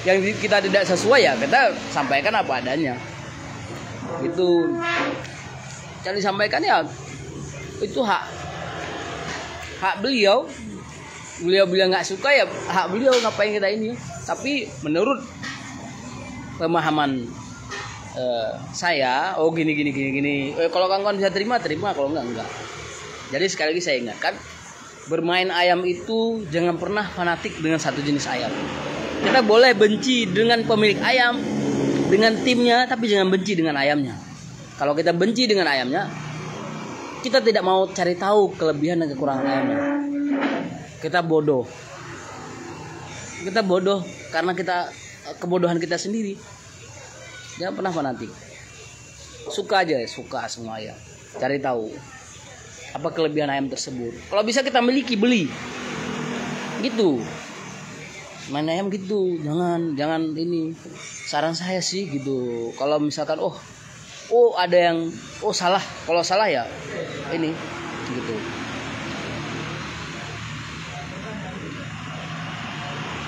yang kita tidak sesuai, ya kita sampaikan apa adanya. Itu yang disampaikan ya itu hak beliau bilang nggak suka, ya hak beliau, ngapain kita ini. Tapi menurut pemahaman saya, gini. Kalau kawan-kawan bisa terima, kalau enggak. Jadi sekali lagi saya ingatkan, bermain ayam itu jangan pernah fanatik dengan satu jenis ayam. Kita boleh benci dengan pemilik ayam, dengan timnya, tapi jangan benci dengan ayamnya. Kalau kita benci dengan ayamnya, kita tidak mau cari tahu kelebihan dan kekurangan ayamnya. kita bodoh karena kebodohan kita sendiri. Jangan pernah fanatik. Suka aja, suka semua ayam. Cari tahu apa kelebihan ayam tersebut. Kalau bisa kita miliki, beli. Gitu. Main ayam gitu, jangan ini. Saran saya sih gitu. Kalau misalkan ada yang salah. Kalau salah ya ini gitu.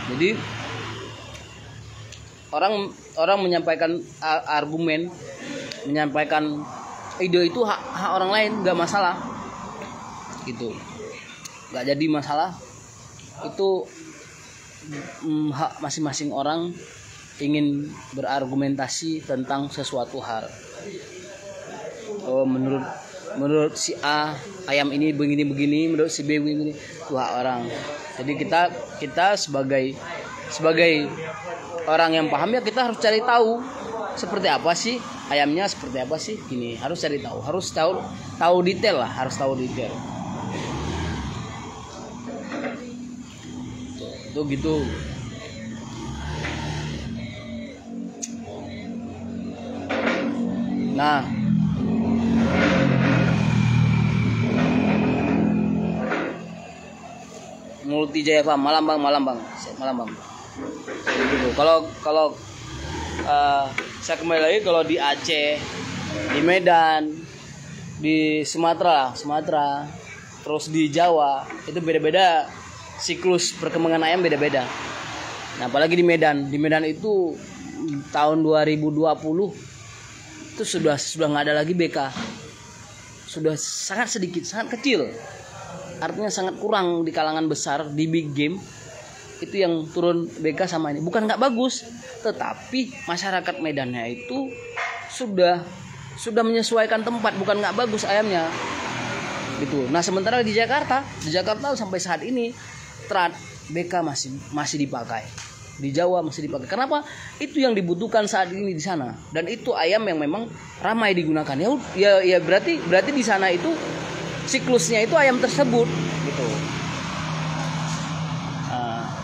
Jadi orang menyampaikan argumen, menyampaikan ide itu hak orang lain, nggak masalah gitu, nggak jadi masalah. Itu hak masing-masing orang ingin berargumentasi tentang sesuatu hal. Menurut si A ayam ini begini, menurut si B begini, itu hak orang. Jadi kita sebagai orang yang paham ya, kita harus cari tahu seperti apa sih ayamnya, seperti apa sih gini, harus cari tahu, harus tahu detail lah, harus tahu detail. Tuh gitu. Nah, Multi Jaya Farm, Malambang. Gitu. Kalau saya kembali lagi, kalau di Aceh, di Medan, di Sumatera, terus di Jawa, itu beda-beda siklus perkembangan ayam, beda-beda. Nah, apalagi di Medan itu tahun 2020 itu sudah nggak ada lagi BK, sudah sangat sedikit, sangat kecil. Artinya sangat kurang di kalangan besar, di big game itu yang turun BK sama ini. Bukan nggak bagus, tetapi masyarakat Medannya itu sudah menyesuaikan tempat, bukan nggak bagus ayamnya gitu. Nah, sementara di Jakarta sampai saat ini terat BK masih dipakai, di Jawa masih dipakai. Kenapa? Itu yang dibutuhkan saat ini di sana, dan itu ayam yang memang ramai digunakan. Ya berarti di sana itu siklusnya itu ayam tersebut gitu.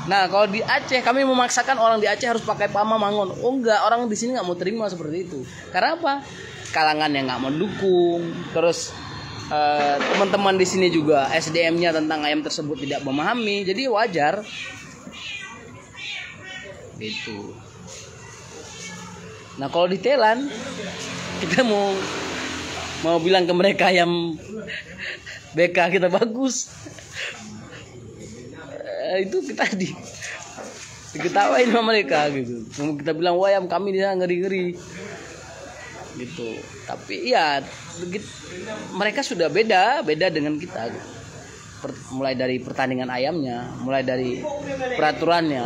Nah, kalau di Aceh kami memaksakan orang di Aceh harus pakai Pama Mangon. Oh enggak, orang di sini nggak mau terima seperti itu. Karena apa? Kalangan yang nggak mendukung. Terus teman-teman di sini juga SDM-nya tentang ayam tersebut tidak memahami. Jadi wajar. Gitu. Nah, kalau di Thailand kita mau bilang ke mereka ayam BK kita bagus, itu kita diketawain sama mereka gitu. Kita bilang ayam kami dia ngeri gitu. Tapi ya mereka sudah beda dengan kita gitu. Mulai dari pertandingan ayamnya, mulai dari peraturannya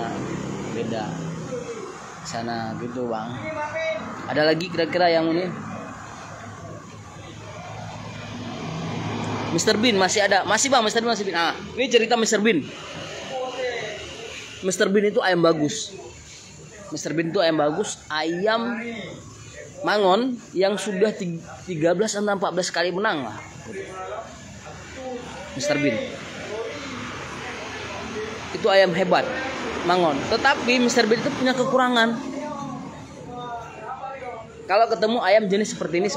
beda sana gitu, Bang. Ada lagi kira-kira yang ini? Mr. Bean masih ada, masih Bang, Mr. Bean masih. Nah, ini cerita Mr. Bean. Mr. Bean itu ayam bagus. Mr. Bean itu ayam bagus, ayam mangon yang sudah 13 atau 14 kali menang lah. Mr. Bean. Itu ayam hebat, mangon. Tetapi Mr. Bean itu punya kekurangan. Kalau ketemu ayam jenis seperti ini.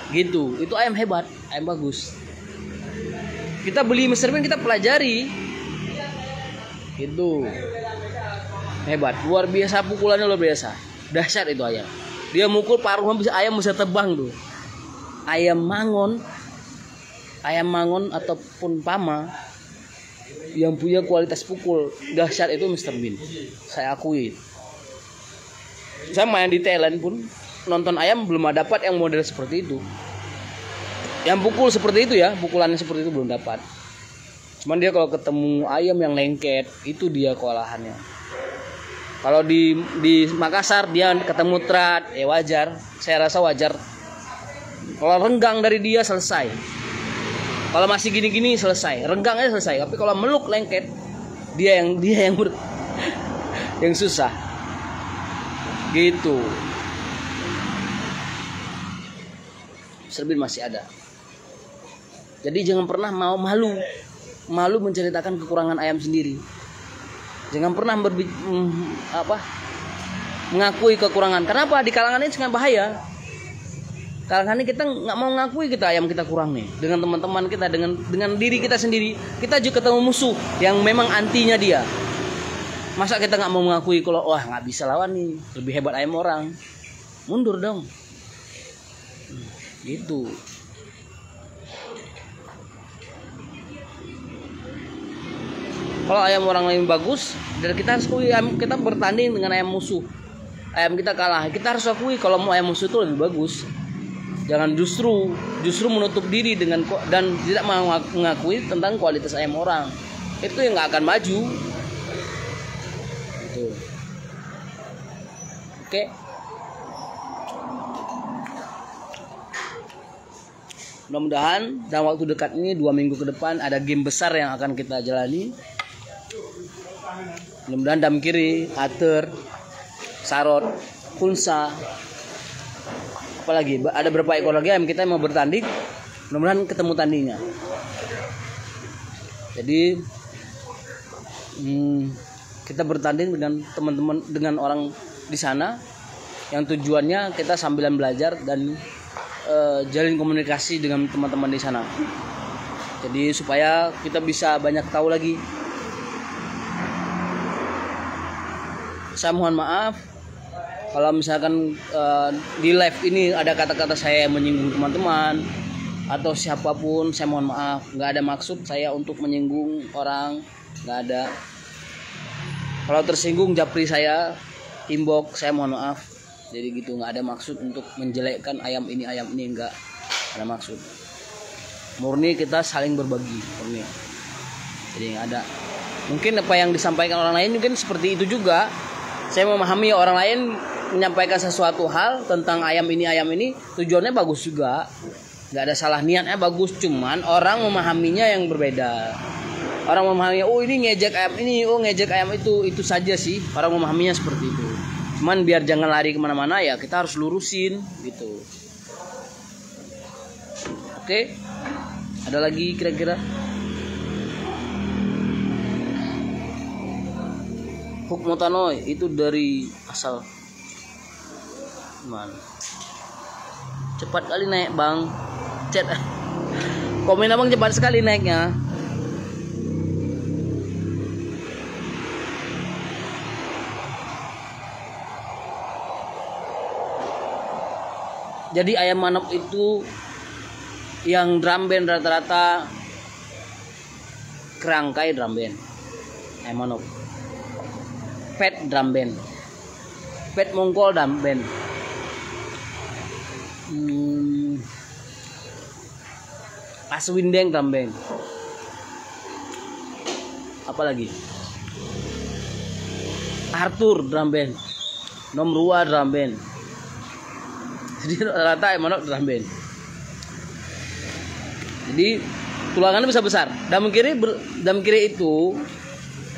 Gitu, itu ayam hebat, ayam bagus. Kita beli Mr. Bean, kita pelajari. Itu hebat, luar biasa, pukulannya luar biasa, dahsyat itu ayam. Dia mukul paruh ayam bisa terbang tuh. Ayam mangon ataupun Pama yang punya kualitas pukul dahsyat itu Mr. Bean. Saya akui. Saya main di Thailand pun nonton ayam belum dapat yang model seperti itu. Yang pukul seperti itu ya, pukulannya seperti itu belum dapat. Cuman dia kalau ketemu ayam yang lengket, itu dia kewalahannya. Kalau di Makassar dia ketemu terat, ya wajar. Saya rasa wajar. Kalau renggang dari dia selesai. Kalau masih gini-gini selesai, renggangnya selesai. Tapi kalau meluk lengket, dia yang susah. Gitu. Mr. Bean masih ada. Jadi jangan pernah mau malu malu menceritakan kekurangan ayam sendiri. Jangan pernah mengakui kekurangan. Kenapa? Di kalangan ini sangat bahaya. Kalangan ini kita nggak mau mengakui kita ayam kita kurang nih. Dengan teman-teman kita, dengan diri kita sendiri, kita juga ketemu musuh yang memang antinya dia. Masa kita nggak mau mengakui kalau wah nggak bisa lawan nih, lebih hebat ayam orang. Mundur dong. Gitu. Kalau ayam orang lain bagus, dan kita harus akui kita bertanding dengan ayam musuh. Ayam kita kalah, kita harus akui kalau mau ayam musuh itu lebih bagus. Jangan justru menutup diri dan tidak mengakui tentang kualitas ayam orang. Itu yang nggak akan maju. Gitu. Oke. Mudah-mudahan dalam waktu dekat ini 2 minggu ke depan ada game besar yang akan kita jalani. Mudah-mudahan Damkiri, Ater, Sarot, Kunsa, apalagi ada berapa ekor lagi yang kita mau bertanding. Mudah-mudahan ketemu tandingnya. Jadi kita bertanding dengan teman-teman, dengan orang di sana yang tujuannya kita sambilan belajar dan jalin komunikasi dengan teman-teman di sana. Jadi supaya kita bisa banyak tahu lagi. Saya mohon maaf kalau misalkan di live ini ada kata-kata saya yang menyinggung teman-teman atau siapapun. Saya mohon maaf, nggak ada maksud saya untuk menyinggung orang, nggak ada. Kalau tersinggung japri saya, inbox, saya mohon maaf. Jadi gitu, nggak ada maksud untuk menjelekkan ayam ini nggak ada maksud. Murni kita saling berbagi, murni. Jadi nggak ada. Mungkin apa yang disampaikan orang lain mungkin seperti itu juga. Saya memahami orang lain menyampaikan sesuatu hal tentang ayam ini tujuannya bagus juga, nggak ada salah, niatnya bagus. Cuman orang memahaminya yang berbeda. Orang memahaminya, oh ini ngejek ayam ini, oh ngejek ayam itu saja sih. Orang memahaminya seperti itu. Cuman biar jangan lari kemana-mana ya kita harus lurusin gitu. Oke, ada lagi kira-kira? Hukmotanoy itu dari asal mana? Cepat kali naik bang, chat komen abang cepat sekali naiknya. Jadi ayam manok itu yang drum band rata-rata kerangkai drum band. Ayam manok. Pet drum band. Pet mongkol drum band. Aswindeng drum band. Apa lagi? Arthur drum band. Nomrua drum band. Jadi rata-rata ayam manok drum band. Jadi tulangannya besar-besar. Dam kiri itu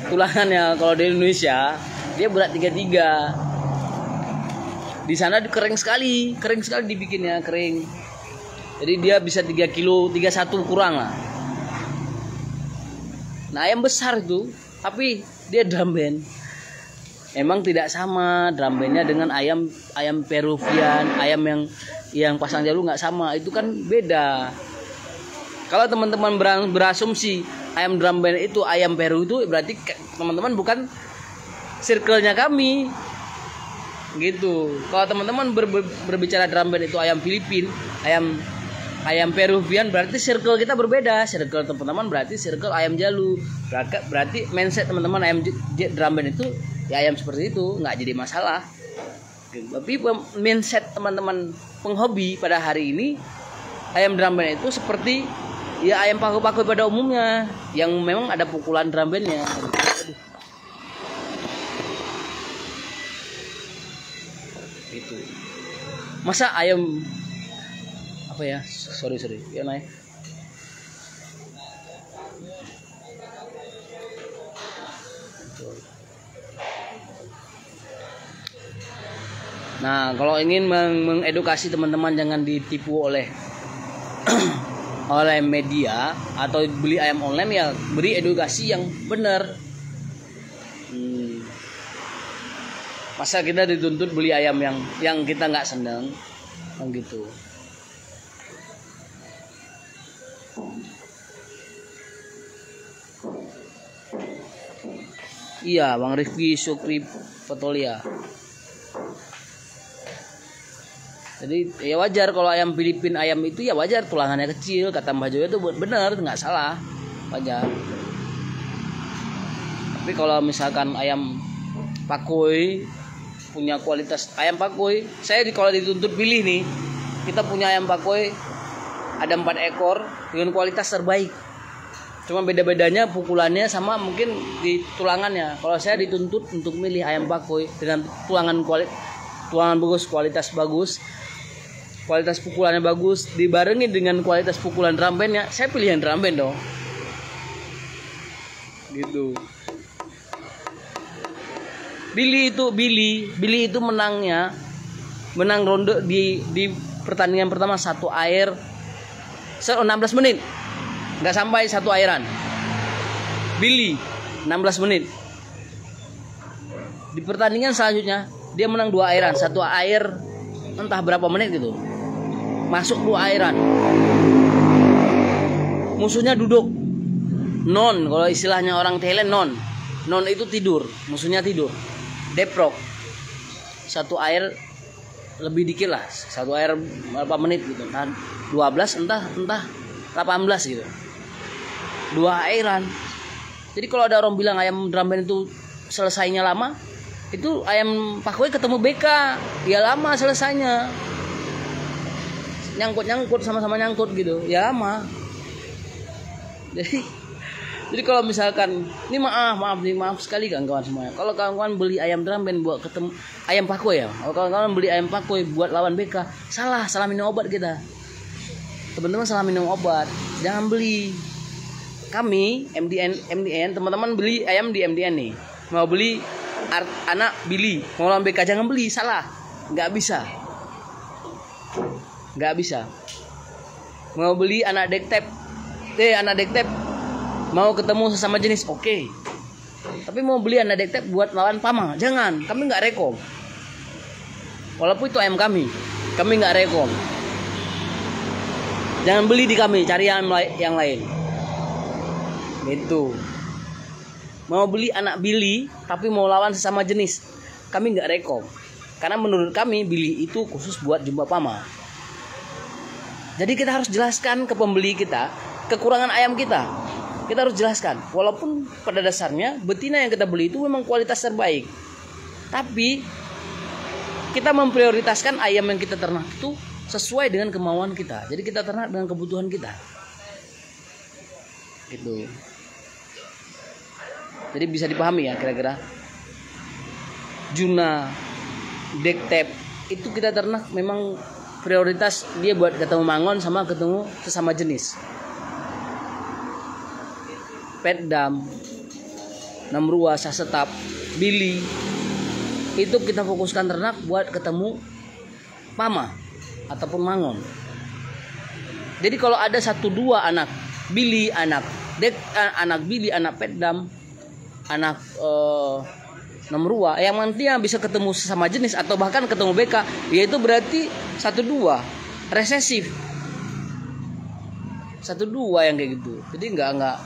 tulangannya kalau di Indonesia dia berat 33. Di sana kering sekali dibikinnya, kering. Jadi dia bisa 3 kilo, 31 kurang lah. Nah ayam besar itu, tapi dia drum band. Emang tidak sama drum bandnya dengan ayam Peruvian, ayam yang pasang jalu nggak sama, itu kan beda. Kalau teman-teman berasumsi ayam drum band itu ayam Peru itu berarti teman-teman bukan circle-nya kami. Gitu. Kalau teman-teman berbicara drum band itu ayam Filipin, ayam Peruvian, berarti circle kita berbeda. Circle teman-teman berarti circle ayam jalu. Berarti mindset teman-teman ayam drum band itu ya ayam seperti itu, nggak jadi masalah. Tapi mindset teman-teman penghobi pada hari ini ayam drum band itu seperti ya ayam paku-paku pada umumnya yang memang ada pukulan drum bandnya. Itu masa ayam apa ya, sorry ya naik. Nah kalau ingin mengedukasi teman-teman jangan ditipu oleh oleh media atau beli ayam online, ya beri edukasi yang benar. Masa kita dituntut beli ayam yang kita nggak seneng, gitu. Iya, Bang Rifki Syukri Petolia. Jadi ya wajar kalau ayam Filipina ayam itu ya wajar tulangannya kecil, kata Mbak Joyo itu benar, nggak salah, wajar. Tapi kalau misalkan ayam pakoi punya kualitas ayam pakoi, saya kalau dituntut pilih nih, kita punya ayam pakoi ada 4 ekor dengan kualitas terbaik. Cuma beda-bedanya pukulannya sama mungkin di tulangannya. Kalau saya dituntut untuk milih ayam pakoi dengan tulangan bagus, kualitas bagus, kualitas pukulannya bagus, dibarengi dengan kualitas pukulan drum-bandnya, saya pilih yang drum-band dong. Gitu. Billy itu menang ronde di pertandingan pertama 1 air 16 menit. Nggak sampai 1 airan. Billy 16 menit. Di pertandingan selanjutnya dia menang 2 airan, 1 air entah berapa menit gitu. Masuk 2 airan. Musuhnya duduk. Non, kalau istilahnya orang Thailand non itu tidur, musuhnya tidur. Deprok 1 air lebih dikit lah, 1 air berapa menit gitu. Nah, 12 entah 18 gitu. 2 airan. Jadi kalau ada orang bilang ayam drum-band itu selesainya lama, itu ayam pakoi ketemu BK ya lama selesainya. Nyangkut sama-sama nyangkut gitu, ya lama. Jadi kalau misalkan ini maaf sekali kawan-kawan semuanya. Kalau kawan-kawan beli ayam drum-band buat ketemu ayam pakoi ya. Kalau kawan-kawan beli ayam pakoi buat lawan BK, salah minum obat kita. Teman-teman salah minum obat, jangan beli. Kami MDN teman-teman beli ayam di MDN nih. Mau beli anak Billy, mau lawan BK, jangan beli, salah. Nggak bisa. Mau beli anak dektep mau ketemu sesama jenis, oke. Tapi mau beli anak dektep buat lawan Pama, jangan. Kami nggak rekom. Walaupun itu ayam kami nggak rekom. Jangan beli di kami, cari yang lain. Gitu. Mau beli anak Billy tapi mau lawan sesama jenis, kami nggak rekom. Karena menurut kami Billy itu khusus buat jumpa Pama. Jadi kita harus jelaskan ke pembeli kita kekurangan ayam kita. Kita harus jelaskan. Walaupun pada dasarnya betina yang kita beli itu memang kualitas terbaik, tapi kita memprioritaskan ayam yang kita ternak itu sesuai dengan kemauan kita. Jadi kita ternak dengan kebutuhan kita. Gitu. Jadi bisa dipahami ya kira-kira. Juna, dektep itu kita ternak memang prioritas dia buat ketemu mangon sama ketemu sesama jenis. Petdam, Namrua, Sasetap, Billy itu kita fokuskan ternak buat ketemu Pama ataupun mangon. Jadi kalau ada 1-2 anak Billy, anak Billy, anak Petdam, anak Namrua yang nantinya bisa ketemu sesama jenis atau bahkan ketemu BK, yaitu berarti 1-2 resesif. 1-2 yang kayak gitu. Jadi enggak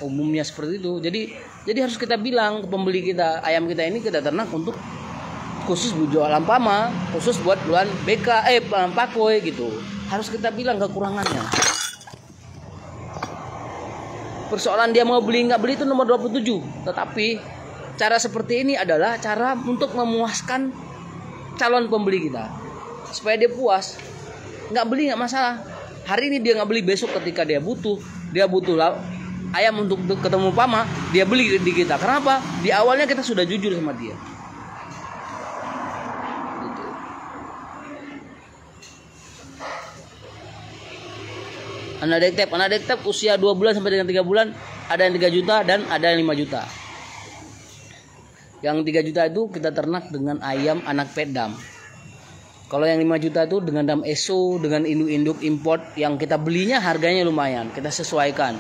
umumnya seperti itu. Jadi harus kita bilang ke pembeli kita, ayam kita ini kita ternak untuk khusus jualan Pama, khusus buat jualan BK pakoi gitu. Harus kita bilang kekurangannya. Persoalan dia mau beli nggak beli itu nomor 27. Tetapi cara seperti ini adalah cara untuk memuaskan calon pembeli kita supaya dia puas. Nggak beli nggak masalah. Hari ini dia nggak beli, besok ketika dia butuh ayam untuk ketemu Pama, dia beli di kita. Kenapa? Di awalnya kita sudah jujur sama dia. Gitu. Anak dektep usia 2 bulan sampai dengan 3 bulan ada yang 3 juta dan ada yang 5 juta. Yang 3 juta itu kita ternak dengan ayam anak Petdam. Kalau yang 5 juta itu dengan dam ESO, dengan induk-induk import yang kita belinya harganya lumayan, kita sesuaikan.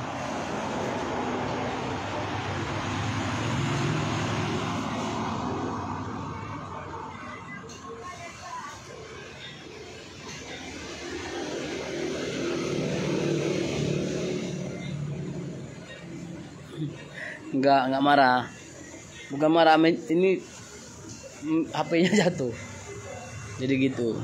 Enggak marah. Bukan marah, ini HP-nya jatuh. Jadi gitu.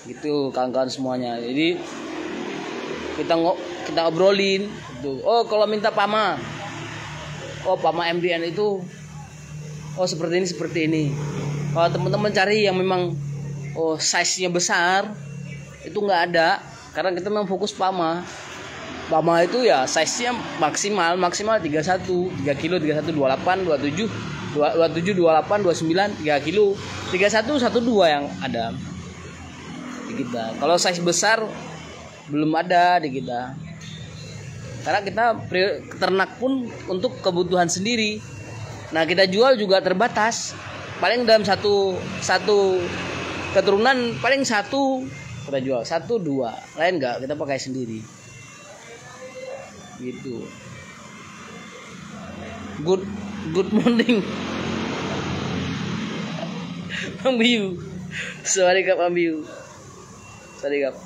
Gitu kawan-kawan semuanya. Jadi kita obrolin gitu. Oh, kalau minta Pama. Oh, Pama MDN itu seperti ini. Kalau teman-teman cari yang memang size-nya besar, itu nggak ada, karena kita memang fokus Pama itu ya size-nya maksimal 31 3 kilo, 31 28 27 28 29 3 kilo, 31 12 yang ada di kita. Kalau size besar belum ada di kita, karena kita ternak pun untuk kebutuhan sendiri. Nah, kita jual juga terbatas, paling dalam satu keturunan paling satu kita jual, 1-2, lain enggak kita pakai sendiri gitu. Good morning Bang Biu, sorry kap Bang Biu, sorry kap.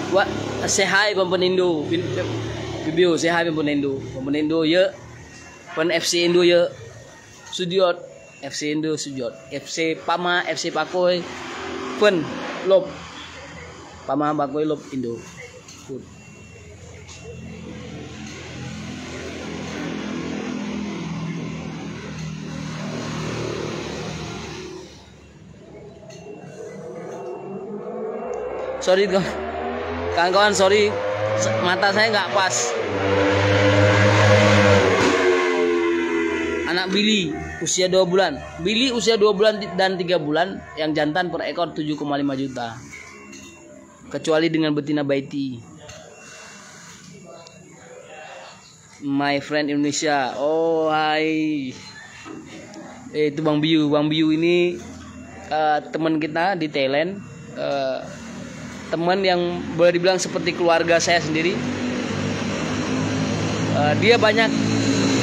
What say hi Pempenindo Biu, say hi Pempenindo ya. Pen FC Indo ya, Sudiot FC Indo Sudiot, FC Pama, FC Pakoy, Pen Lop, Pama Pakoy Lop Indo. Good. Sorry kawan-kawan, sorry mata saya nggak pas. Anak Billy usia 2 bulan. Billy usia 2 bulan dan 3 bulan, yang jantan per ekor 7,5 juta. Kecuali dengan betina Baiti. My friend Indonesia. Oh, hai. Itu Bang Biu. Bang Biu ini teman kita di Thailand. Teman yang boleh dibilang seperti keluarga saya sendiri. Dia banyak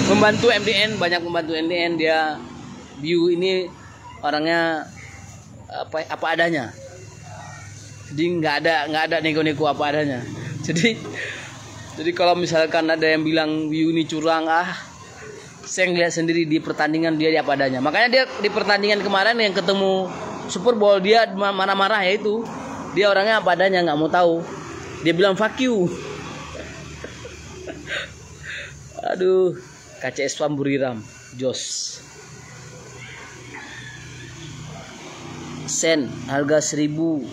membantu MDN, dia. Biu ini orangnya apa adanya. Jadi nggak ada nego-nego, apa adanya. Jadi kalau misalkan ada yang bilang Biu ini curang, saya ngeliat sendiri di pertandingan dia apa adanya. Makanya dia di pertandingan kemarin yang ketemu Super Bowl, dia marah-marah, ya itu. Dia orangnya apa adanya, nggak mau tahu. Dia bilang fuck you. Aduh, KCS Farm Buriram, Jos. Sen harga 1.000.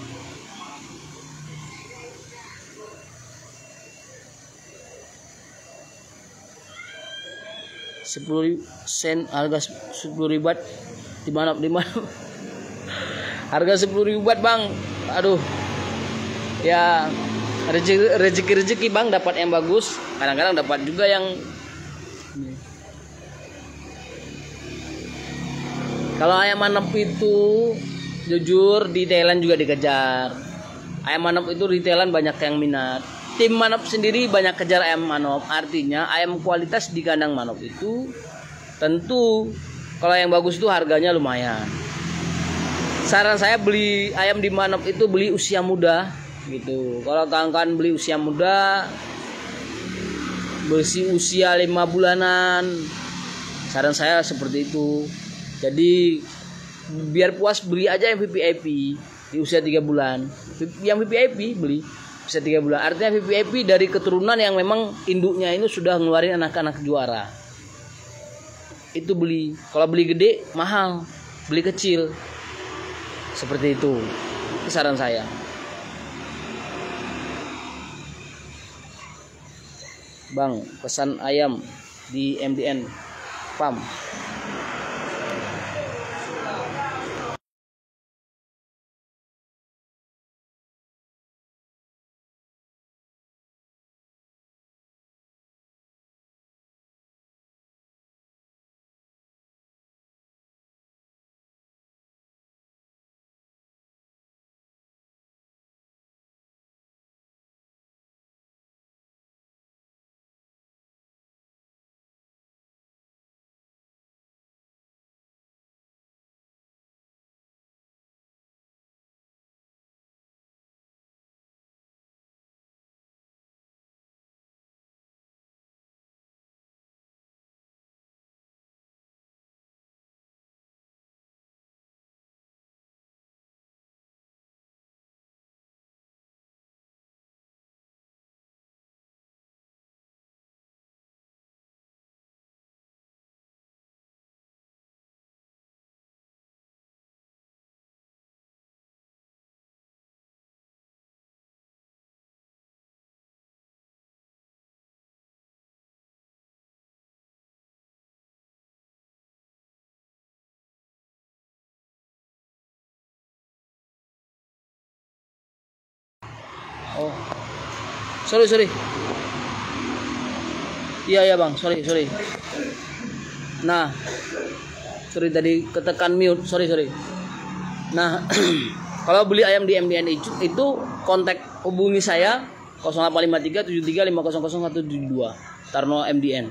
Sen harga 10.000 baht. Di mana? Harga 10.000 baht, Bang. Aduh. Ya, rezeki Bang, dapat yang bagus, kadang-kadang dapat juga yang. Kalau ayam manap itu jujur di Thailand juga dikejar. Ayam manap itu di Thailand banyak yang minat. Tim manap sendiri banyak kejar ayam manap. Artinya ayam kualitas di kandang manap itu tentu kalau yang bagus itu harganya lumayan. Saran saya beli ayam di manap itu beli usia muda gitu. Kalau kawan-kawan beli usia muda, bersih usia 5 bulanan, saran saya seperti itu. Jadi biar puas beli aja yang VVIP di usia 3 bulan. Yang VVIP beli usia 3 bulan. Artinya VVIP dari keturunan yang memang induknya ini sudah ngeluarin anak-anak juara. Itu beli. Kalau beli gede mahal, beli kecil. Seperti itu. Itu saran saya. Bang, pesan ayam di MDN Farm. Oh, sorry. Iya bang, sorry. Nah, sorry tadi ketekan mute, sorry. Nah, kalau beli ayam di MDN itu kontak hubungi saya 085373500172 Tarno MDN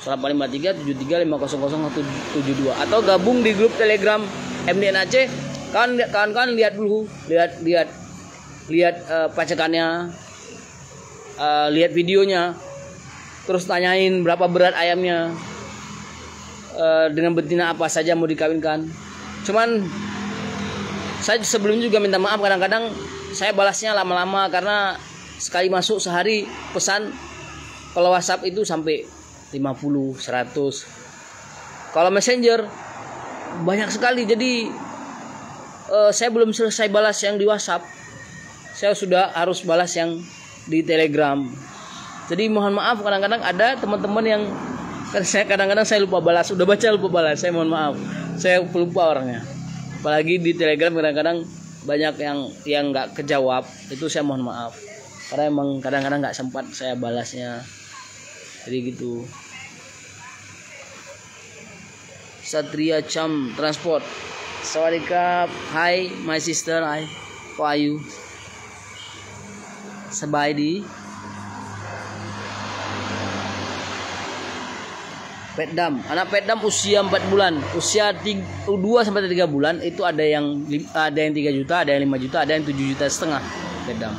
085373500172 atau gabung di grup Telegram MDN Aceh. Kawan-kawan lihat dulu, lihat pacekannya, lihat videonya, terus tanyain berapa berat ayamnya, dengan betina apa saja mau dikawinkan. Cuman saya sebelumnya juga minta maaf, kadang-kadang saya balasnya lama-lama karena sekali masuk sehari pesan kalau WhatsApp itu sampai 50, 100. Kalau Messenger banyak sekali, jadi saya belum selesai balas yang di WhatsApp, saya sudah harus balas yang di Telegram. Jadi mohon maaf, kadang-kadang ada teman-teman yang kadang-kadang saya lupa balas, udah baca lupa balas, saya mohon maaf, saya lupa orangnya. Apalagi di Telegram kadang-kadang banyak yang nggak kejawab, itu saya mohon maaf karena emang kadang-kadang nggak sempat saya balasnya, jadi gitu. Satria Cham Transport, Sawadikap, hi my sister, hi, how are you? Sebaidi. Petdam, anak Petdam usia 4 bulan, usia 2 sampai 3 bulan itu ada yang 3 juta, ada yang 5 juta, ada yang 7,5 juta Petdam.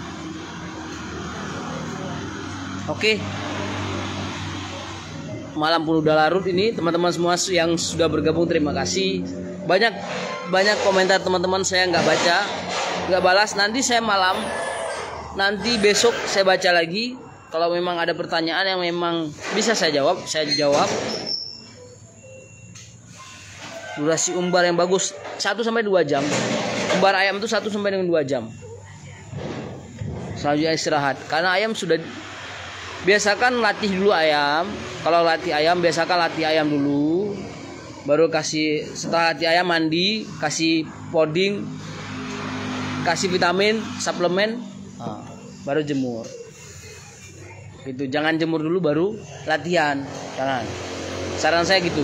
Oke. Malam pun udah larut ini, teman-teman semua yang sudah bergabung terima kasih. Banyak komentar teman-teman saya nggak baca, nggak balas. Nanti besok saya baca lagi. Kalau memang ada pertanyaan yang memang bisa saya jawab. Durasi umbar yang bagus 1-2 jam. Umbar ayam itu 1-2 jam. Selanjutnya istirahat. Karena ayam sudah biasakan latih dulu ayam. Kalau latih ayam biasakan latih ayam dulu. Baru setelah latih ayam mandi, kasih poding, kasih vitamin, suplemen, baru jemur. Itu jangan jemur dulu baru latihan. Jangan. Saran saya gitu.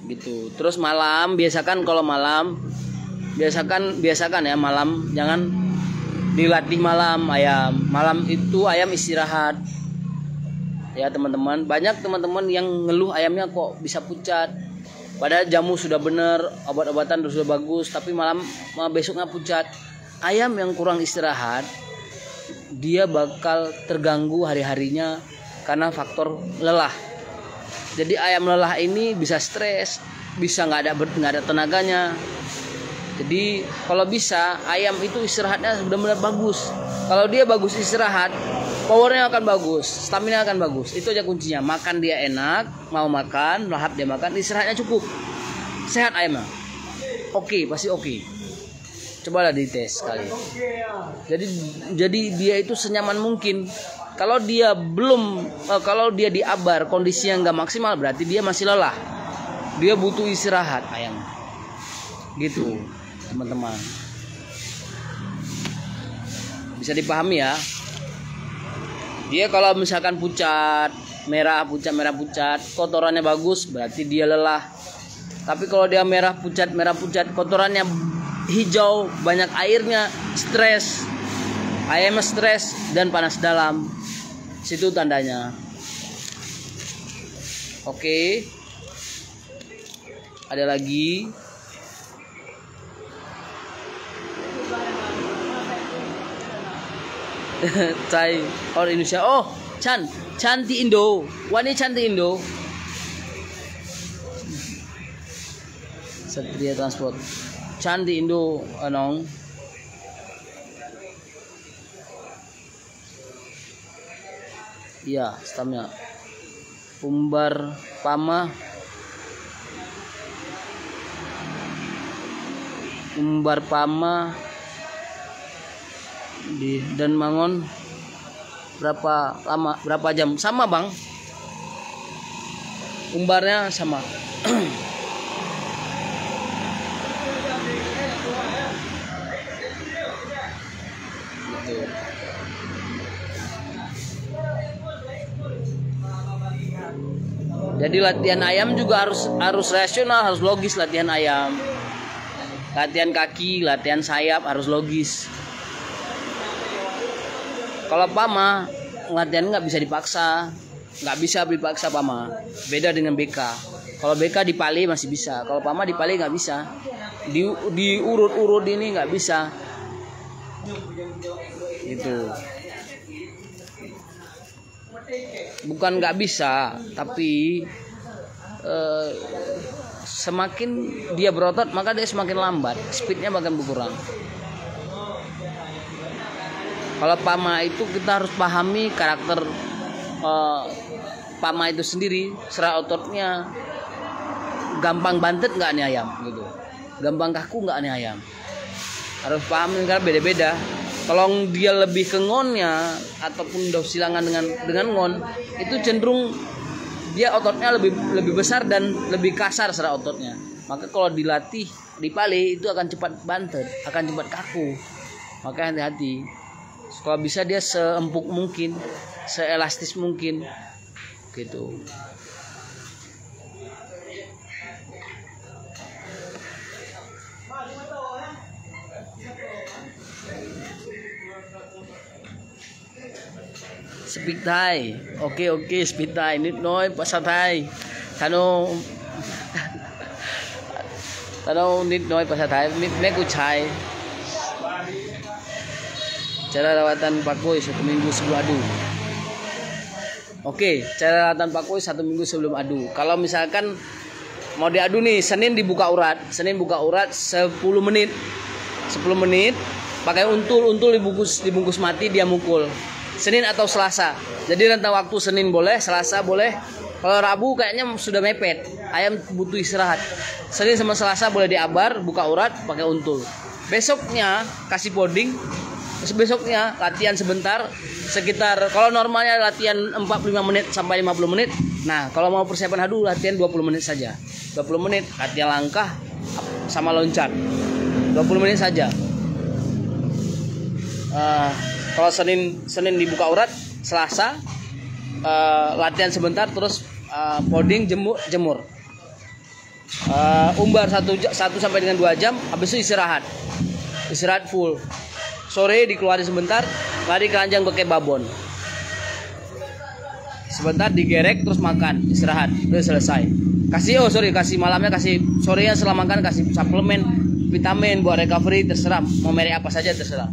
Gitu. Terus malam biasakan ya malam jangan dilatih malam ayam. Malam itu ayam istirahat. Ya teman-teman, banyak teman-teman yang ngeluh ayamnya kok bisa pucat. Padahal jamu sudah benar, obat-obatan sudah bagus, tapi besoknya pucat. Ayam yang kurang istirahat dia bakal terganggu hari-harinya karena faktor lelah. Jadi ayam lelah ini bisa stres, bisa nggak ada tenaganya. Jadi kalau bisa ayam itu istirahatnya benar-benar bagus. Kalau dia bagus istirahat, powernya akan bagus, stamina akan bagus. Itu aja kuncinya. Makan dia enak, mau makan, lahap dia makan, istirahatnya cukup. Sehat ayamnya. Pasti oke. Cobalah dites sekali. Jadi dia itu senyaman mungkin. Kalau dia diabar kondisinya nggak maksimal, berarti dia masih lelah. Dia butuh istirahat ayam. Gitu, teman-teman. Bisa dipahami ya. Dia kalau misalkan merah pucat, kotorannya bagus, berarti dia lelah. Tapi kalau dia merah pucat, kotorannya hijau, banyak airnya, stres, ayamnya stres dan panas dalam, situ tandanya. Oke. Ada lagi. Cai orang Indonesia. Oh, cantik Indo. Wani cantik Indo. Satria Transport. Cantik Indo anong. Iya, stamnya. Umbar Pama di Dan Mangon berapa jam? Sama bang, umbarnya sama. Jadi latihan ayam juga harus rasional, harus logis latihan ayam. Latihan kaki, latihan sayap harus logis. Kalau PAMA latihan nggak bisa dipaksa, PAMA. Beda dengan BK. Kalau BK di pali masih bisa, kalau PAMA di pali nggak bisa. Diurut-urut ini nggak bisa. Gitu. Bukan nggak bisa, tapi semakin dia berotot maka dia semakin lambat, speednya makin berkurang. Kalau PAMA itu kita harus pahami karakter PAMA itu sendiri, serat ototnya gampang bantet nggak nih ayam gitu, gampang kaku nggak nih ayam, harus pahami karena beda-beda. Kalau dia lebih ke ngonnya ataupun udah silangan dengan ngon, itu cenderung dia ototnya lebih besar dan lebih kasar serat ototnya. Maka kalau dilatih di pali itu akan cepat bantet, akan cepat kaku. Maka hati-hati. Kalau bisa dia seempuk mungkin, seelastis mungkin, gitu. Speed Thai, oke speed Thai, nít nói Pasal Thai, Thano nít nói Pasal Thai, mấy cô trai. Cara rawatan pakoi 1 minggu sebelum adu. Oke, cara rawatan pakoi 1 minggu sebelum adu. Kalau misalkan mau diadu nih, Senin buka urat 10 menit. 10 menit pakai untul dibungkus mati, dia mukul. Senin atau Selasa. Jadi rentang waktu Senin boleh, Selasa boleh. Kalau Rabu kayaknya sudah mepet. Ayam butuh istirahat. Senin sama Selasa boleh diabar, buka urat, pakai untul. Besoknya kasih poding. Besoknya latihan sebentar, sekitar kalau normalnya latihan 45 menit sampai 50 menit. Nah, kalau mau persiapan adu latihan 20 menit saja. 20 menit latihan langkah sama loncat. 20 menit saja. Kalau Senin dibuka urat, Selasa latihan sebentar, terus poding, jemur. Umbar 1 sampai dengan 2 jam, habis itu istirahat full. Sore dikeluarin sebentar, lari keranjang pakai babon. Sebentar digerek, terus makan, istirahat, udah selesai. Kasih malamnya, kasih sorenya setelah makan kasih suplemen vitamin buat recovery, terserah mau merek apa saja terserah.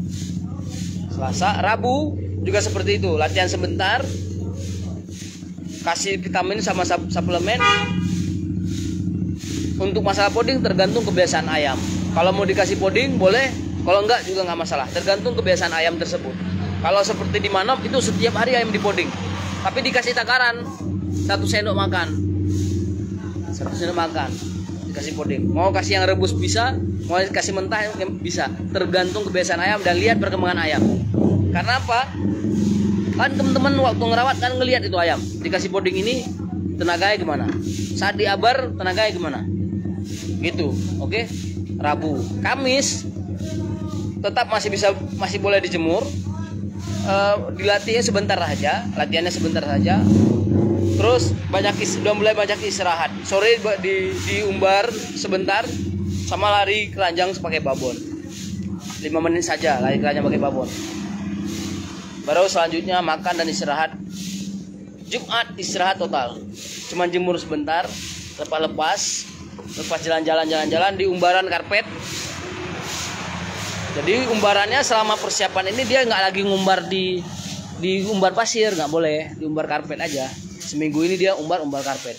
Selasa, Rabu juga seperti itu, latihan sebentar, kasih vitamin sama suplemen. Untuk masalah poding tergantung kebiasaan ayam. Kalau mau dikasih poding boleh, kalau enggak juga nggak masalah, tergantung kebiasaan ayam tersebut. Kalau seperti di Manop itu setiap hari ayam dipoding, tapi dikasih takaran 1 sendok makan, dikasih poding. Mau kasih yang rebus bisa, mau kasih mentah bisa, tergantung kebiasaan ayam dan lihat perkembangan ayam. Karena apa? Kan teman-teman waktu ngerawat kan ngelihat itu ayam dikasih poding ini tenaganya gimana, saat diabar tenaganya gimana, gitu. Oke. Rabu, Kamis tetap masih boleh dijemur, dilatihnya sebentar saja, latihannya sebentar saja. Terus mulai banyak istirahat. Sore diumbar sebentar, sama lari keranjang pakai babon. 5 menit saja lari keranjang pakai babon. Baru selanjutnya makan dan istirahat. Jumat istirahat total. Cuman jemur sebentar, lepas jalan-jalan di umbaran karpet. Jadi umbarannya selama persiapan ini dia nggak lagi ngumbar di umbar pasir, nggak boleh, di umbar karpet aja. Seminggu ini dia umbar karpet.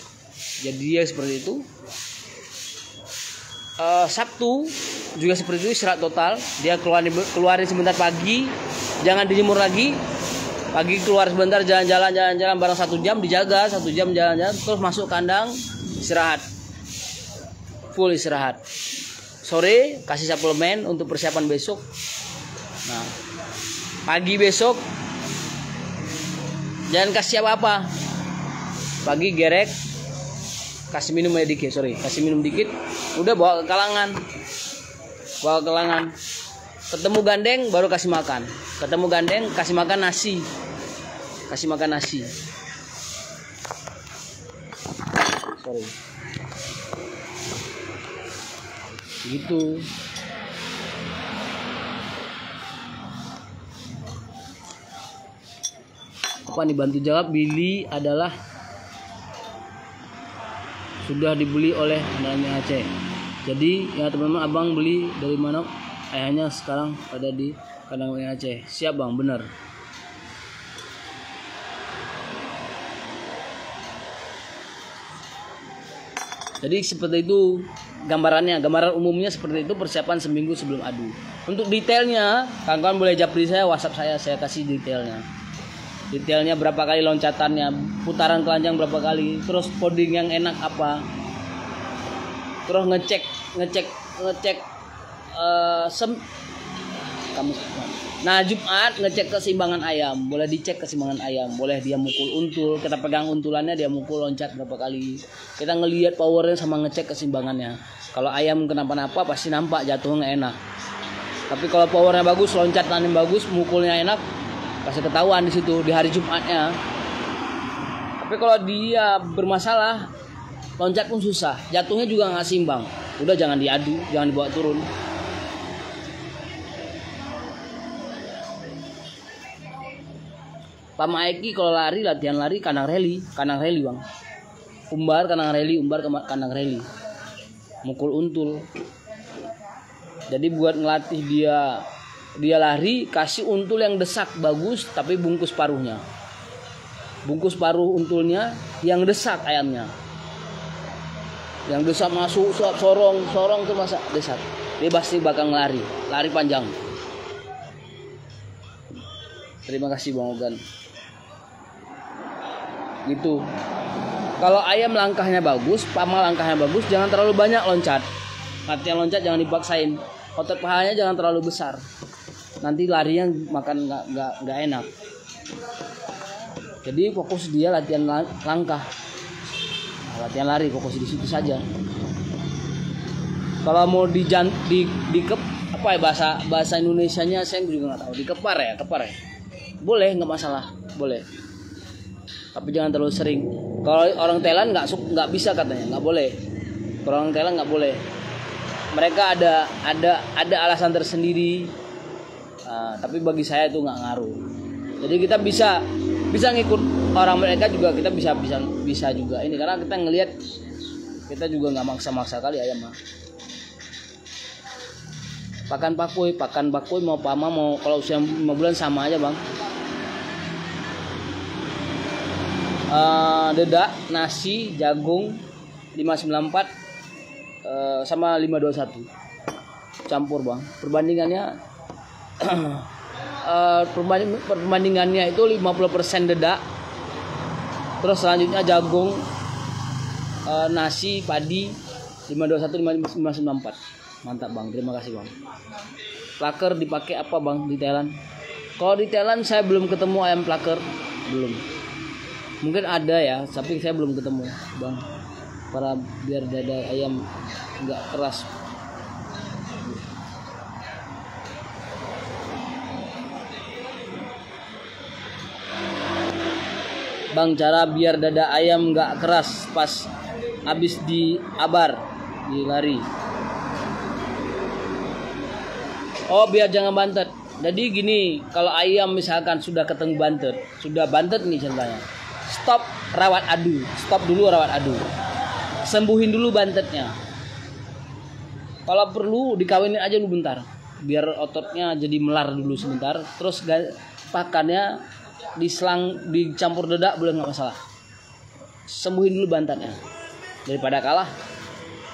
Jadi dia seperti itu. Sabtu juga seperti itu, istirahat total. Dia keluarin sebentar pagi, jangan dijemur lagi. Pagi keluar sebentar jalan-jalan bareng 1 jam, dijaga 1 jam jalan-jalan, terus masuk kandang istirahat. Full istirahat. Sore kasih suplemen untuk persiapan besok. Nah, pagi besok jangan kasih apa-apa. Pagi gerek, kasih minum dikit, udah bawa ke kalangan. Ketemu gandeng baru kasih makan. Kasih makan nasi. sorry. Gitu. Apa nih, bantu jawab. Billy adalah sudah dibeli oleh anaknya Aceh. Jadi ya teman-teman, abang beli dari mana? Ayahnya sekarang ada di kandangnya Aceh. Siap bang, benar. Jadi seperti itu gambarannya, gambaran umumnya seperti itu, persiapan seminggu sebelum adu. Untuk detailnya, kawan-kawan boleh japri saya, WhatsApp saya kasih detailnya. Detailnya berapa kali loncatannya, putaran kelanjang berapa kali, terus coding yang enak apa, terus ngecek Nah Jumat ngecek keseimbangan ayam, boleh dicek keseimbangan ayam, boleh dia mukul untul, kita pegang untulannya, dia mukul loncat berapa kali, kita ngelihat powernya sama ngecek keseimbangannya. Kalau ayam kenapa-napa pasti nampak jatuhnya nggak enak. Tapi kalau powernya bagus, loncatannya bagus, mukulnya enak, pasti ketahuan di situ di hari Jumatnya. Tapi kalau dia bermasalah, loncat pun susah, jatuhnya juga nggak seimbang, udah jangan diadu, jangan dibawa turun. Pak Maeki kalau lari, latihan lari kandang reli bang. Umbar kandang reli, mukul untul. Jadi buat ngelatih dia lari, kasih untul yang desak bagus, tapi bungkus paruhnya. Bungkus paruh untulnya yang desak ayamnya. Yang desak masuk, sorong tuh masa desak. Dia pasti bakal lari panjang. Terima kasih Bang Ogan. Gitu. Kalau ayam langkahnya bagus, pama langkahnya bagus, jangan terlalu banyak loncat. Latihan loncat jangan dipaksain. Otot pahanya jangan terlalu besar. Nanti larinya makan nggak enak. Jadi fokus dia latihan langkah. Latihan lari fokus di situ saja. Kalau mau apa ya bahasa Indonesianya saya juga nggak tahu. Dikepar ya. Boleh, nggak masalah, boleh. Tapi jangan terlalu sering. Kalau orang Thailand nggak bisa katanya, nggak boleh. Kalau orang Thailand nggak boleh. Mereka ada alasan tersendiri. Tapi bagi saya itu nggak ngaruh. Jadi kita bisa ngikut orang mereka juga, kita bisa juga ini, karena kita ngelihat, kita juga nggak maksa kali ayam mah. Pakan bakui mau pama mau kalau usia 5 bulan sama aja bang. Dedak, nasi, jagung 594 sama 521 campur bang. Perbandingannya itu 50% dedak, terus selanjutnya jagung, nasi, padi 521 594. Mantap bang, terima kasih bang. Plaker dipakai apa bang di Thailand? Kalau di Thailand saya belum ketemu ayam plaker, belum. Mungkin ada ya, tapi saya belum ketemu bang. Para biar dada ayam nggak keras. Bang, cara biar dada ayam nggak keras pas habis diabar, dilari. Oh, biar jangan bantet. Jadi gini, kalau ayam misalkan sudah ketemu bantet, sudah bantet nih ceritanya. Stop dulu rawat adu. Sembuhin dulu bantetnya. Kalau perlu dikawinin aja dulu bentar, biar ototnya jadi melar dulu sebentar. Terus pakannya dicampur dedak boleh, nggak masalah. Sembuhin dulu bantetnya daripada kalah.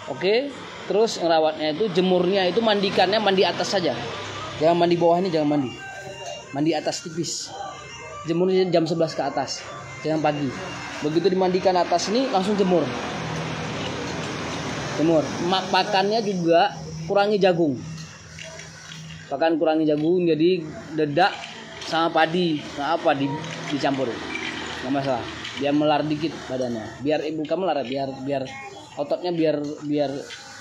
Oke. Terus ngerawatnya itu, jemurnya itu mandikannya mandi atas saja. Jangan mandi bawah ini, jangan mandi. Mandi atas tipis. Jemurnya jam 11 ke atas. Jangan pagi. Begitu dimandikan atas ini langsung jemur. Pakannya juga kurangi jagung. Kurangi jagung, jadi dedak sama padi, dicampur. Enggak masalah. Biar melar dikit badannya. Biar bukan melar, biar ototnya biar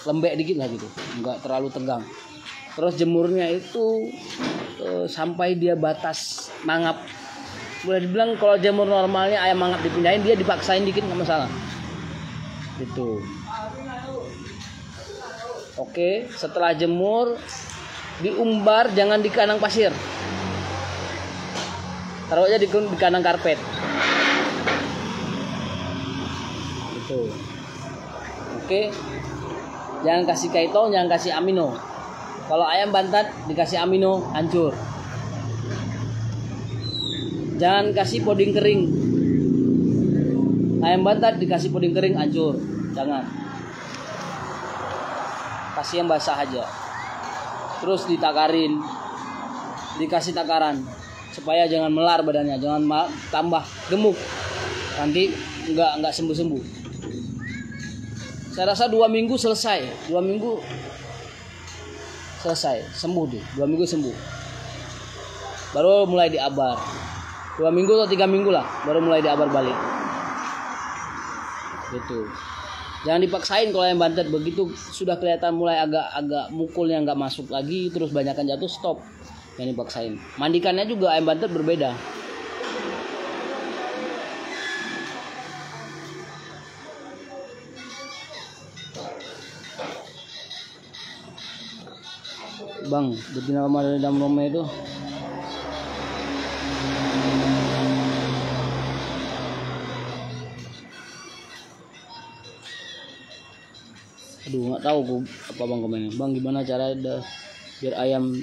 lembek dikit lah gitu, nggak terlalu tegang. Terus jemurnya itu sampai dia batas mangap. Boleh dibilang kalau jemur normalnya ayam mangap dipindahin, dia dipaksain dikit nggak masalah. Itu. Oke, setelah jemur diumbar, jangan di kandang pasir. Taruh aja di kandang karpet. Itu. Oke. Jangan kasih kaitong, jangan kasih amino. Kalau ayam bantat dikasih amino, hancur. Jangan kasih poding kering. Ayam bantat dikasih poding kering, hancur. Jangan. Kasih yang basah aja. Terus ditakarin. Dikasih takaran supaya jangan melar badannya, jangan tambah gemuk. Nanti enggak sembuh-sembuh. Saya rasa 2 minggu selesai. 2 minggu selesai, sembuh deh. 2 minggu sembuh. Baru mulai diabar. 2 minggu atau 3 minggu lah baru mulai diabar balik. Gitu. Jangan dipaksain kalau yang bantet, begitu sudah kelihatan mulai agak mukulnya nggak masuk lagi, terus banyakan jatuh, stop. Jangan dipaksain. Mandikannya juga ayam bantet berbeda. Bang, betina dari dalam rumah itu. Aduh, nggak tahu gue apa bang komennya. Bang, gimana cara biar ayam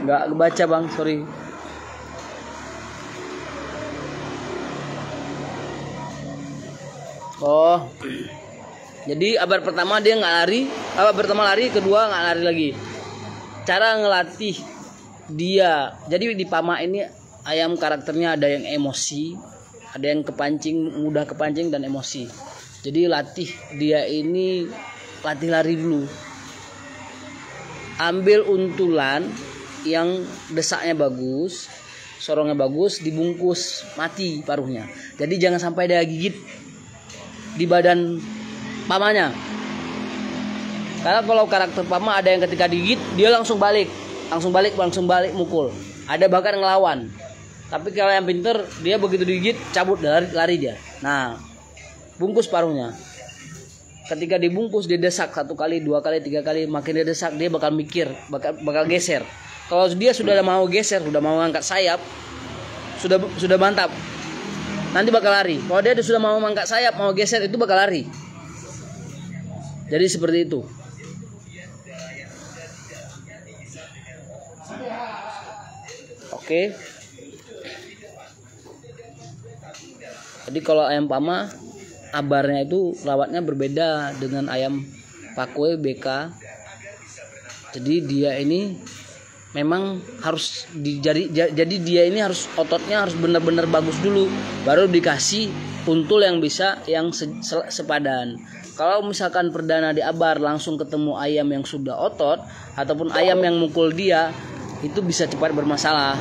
nggak kebaca bang, sorry. Oh, jadi abar pertama dia nggak lari, abar pertama lari, kedua nggak lari lagi. Cara ngelatih dia, jadi di Pama ini ayam karakternya ada yang emosi, ada yang kepancing, mudah kepancing dan emosi. Jadi latih dia ini latih lari dulu. Ambil untulan yang desaknya bagus, sorongnya bagus, dibungkus mati paruhnya. Jadi jangan sampai dia gigit di badan pamanya. Karena kalau karakter pama ada yang ketika digigit dia langsung balik mukul. Ada bahkan ngelawan. Tapi kalau yang pinter dia begitu digigit cabut lari dia. Nah, bungkus paruhnya. Ketika dibungkus dia desak 1 kali, 2 kali, 3 kali, makin dia desak dia bakal mikir, bakal geser. Kalau dia sudah mau geser, sudah mau angkat sayap, sudah mantap, nanti bakal lari. Kalau dia sudah mau angkat sayap, mau geser, itu bakal lari. Jadi seperti itu. Oke. Jadi kalau ayam Pama abarnya itu rawatnya berbeda dengan ayam Pakwe BK. Jadi dia ini memang harus jadi dia ini harus ototnya harus benar-benar bagus dulu, baru dikasih untul yang bisa yang sepadan. Kalau misalkan perdana diabar langsung ketemu ayam yang sudah otot ataupun ayam yang mukul dia, itu bisa cepat bermasalah.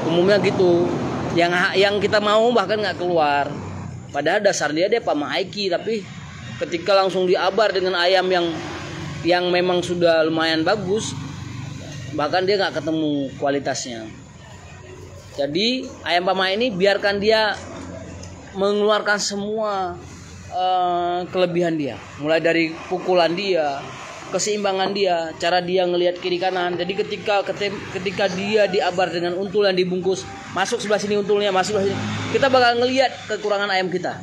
Umumnya gitu. Yang kita mau bahkan nggak keluar. Padahal dasar dia Pama Aiki, tapi ketika langsung diabar dengan ayam yang memang sudah lumayan bagus, bahkan dia nggak ketemu kualitasnya. Jadi ayam Pama ini biarkan dia mengeluarkan semua kelebihan dia, mulai dari pukulan dia, keseimbangan dia, cara dia ngelihat kiri kanan. Jadi ketika dia diabar dengan untul yang dibungkus, masuk sebelah sini untulnya, masuk sebelah sini, kita bakal ngelihat kekurangan ayam kita.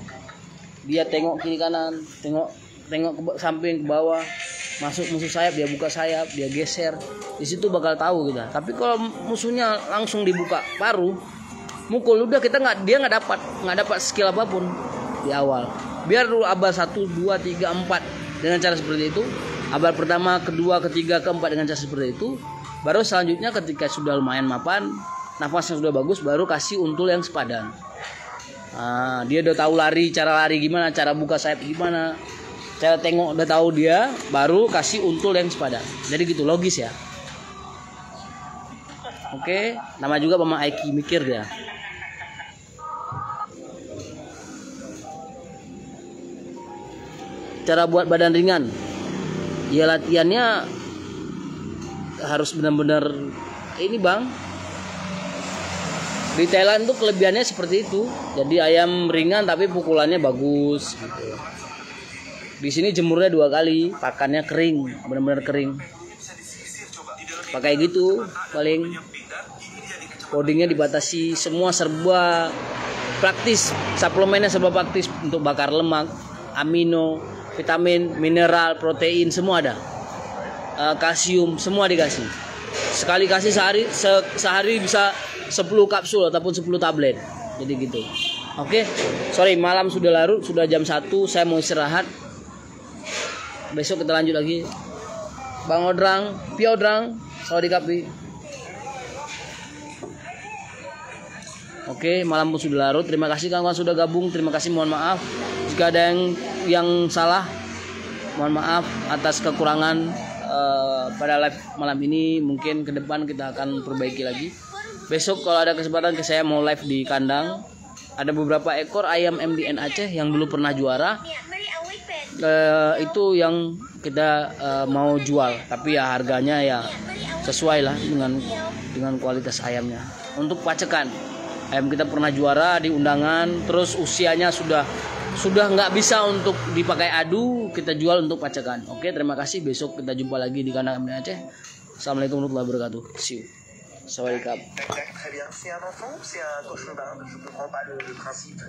Dia tengok kiri kanan, tengok ke samping, ke bawah, masuk musuh sayap, dia buka sayap, dia geser. Di situ bakal tahu kita. Tapi kalau musuhnya langsung dibuka paruh, mukul, udah dia nggak dapat skill apapun di awal. Biar dulu abar 1, 2, 3, 4 dengan cara seperti itu. Abar pertama, kedua, ketiga, keempat dengan cara seperti itu. Baru selanjutnya ketika sudah lumayan mapan, nafasnya sudah bagus, baru kasih untul yang sepadan. Nah, dia udah tahu cara lari gimana, cara buka sayap gimana, cara tengok udah tahu dia, baru kasih untul yang sepadan. Jadi gitu, logis ya. Oke, nama juga Pama Aiki, mikir dia. cara buat badan ringan. Ya latihannya harus benar-benar ini bang. Di Thailand tuh kelebihannya seperti itu. Jadi ayam ringan tapi pukulannya bagus gitu. Di sini jemurnya 2 kali, pakannya kering, benar-benar kering. Pakai gitu paling. Codingnya dibatasi, semua serba praktis, suplemennya serba praktis untuk bakar lemak, amino, vitamin, mineral, protein semua ada. Kalsium semua dikasih. Sekali kasih sehari bisa 10 kapsul ataupun 10 tablet. Jadi gitu. Oke. Sorry, malam sudah larut, sudah jam 1, saya mau istirahat. Besok kita lanjut lagi. Bang Odrang, Pi Odrang, sawadee. Oke, malam pun sudah larut. Terima kasih kawan-kawan sudah gabung. Terima kasih, mohon maaf jika ada yang salah. Mohon maaf atas kekurangan pada live malam ini. Mungkin ke depan kita akan perbaiki lagi. Besok kalau ada kesempatan saya mau live di kandang. Ada beberapa ekor ayam MDN Aceh yang dulu pernah juara. Itu yang kita mau jual. Tapi ya harganya ya sesuai lah dengan kualitas ayamnya. Untuk pacekan, ayam kita pernah juara di undangan. Terus usianya sudah nggak bisa untuk dipakai adu. Kita jual untuk pacekan. Oke, terima kasih. Besok kita jumpa lagi di kandang MDN Aceh. Assalamualaikum warahmatullahi wabarakatuh. See you. Sawadee.
Très bien. C'est un enfant ou c'est un cochon d'Inde? Je comprends pas le principe.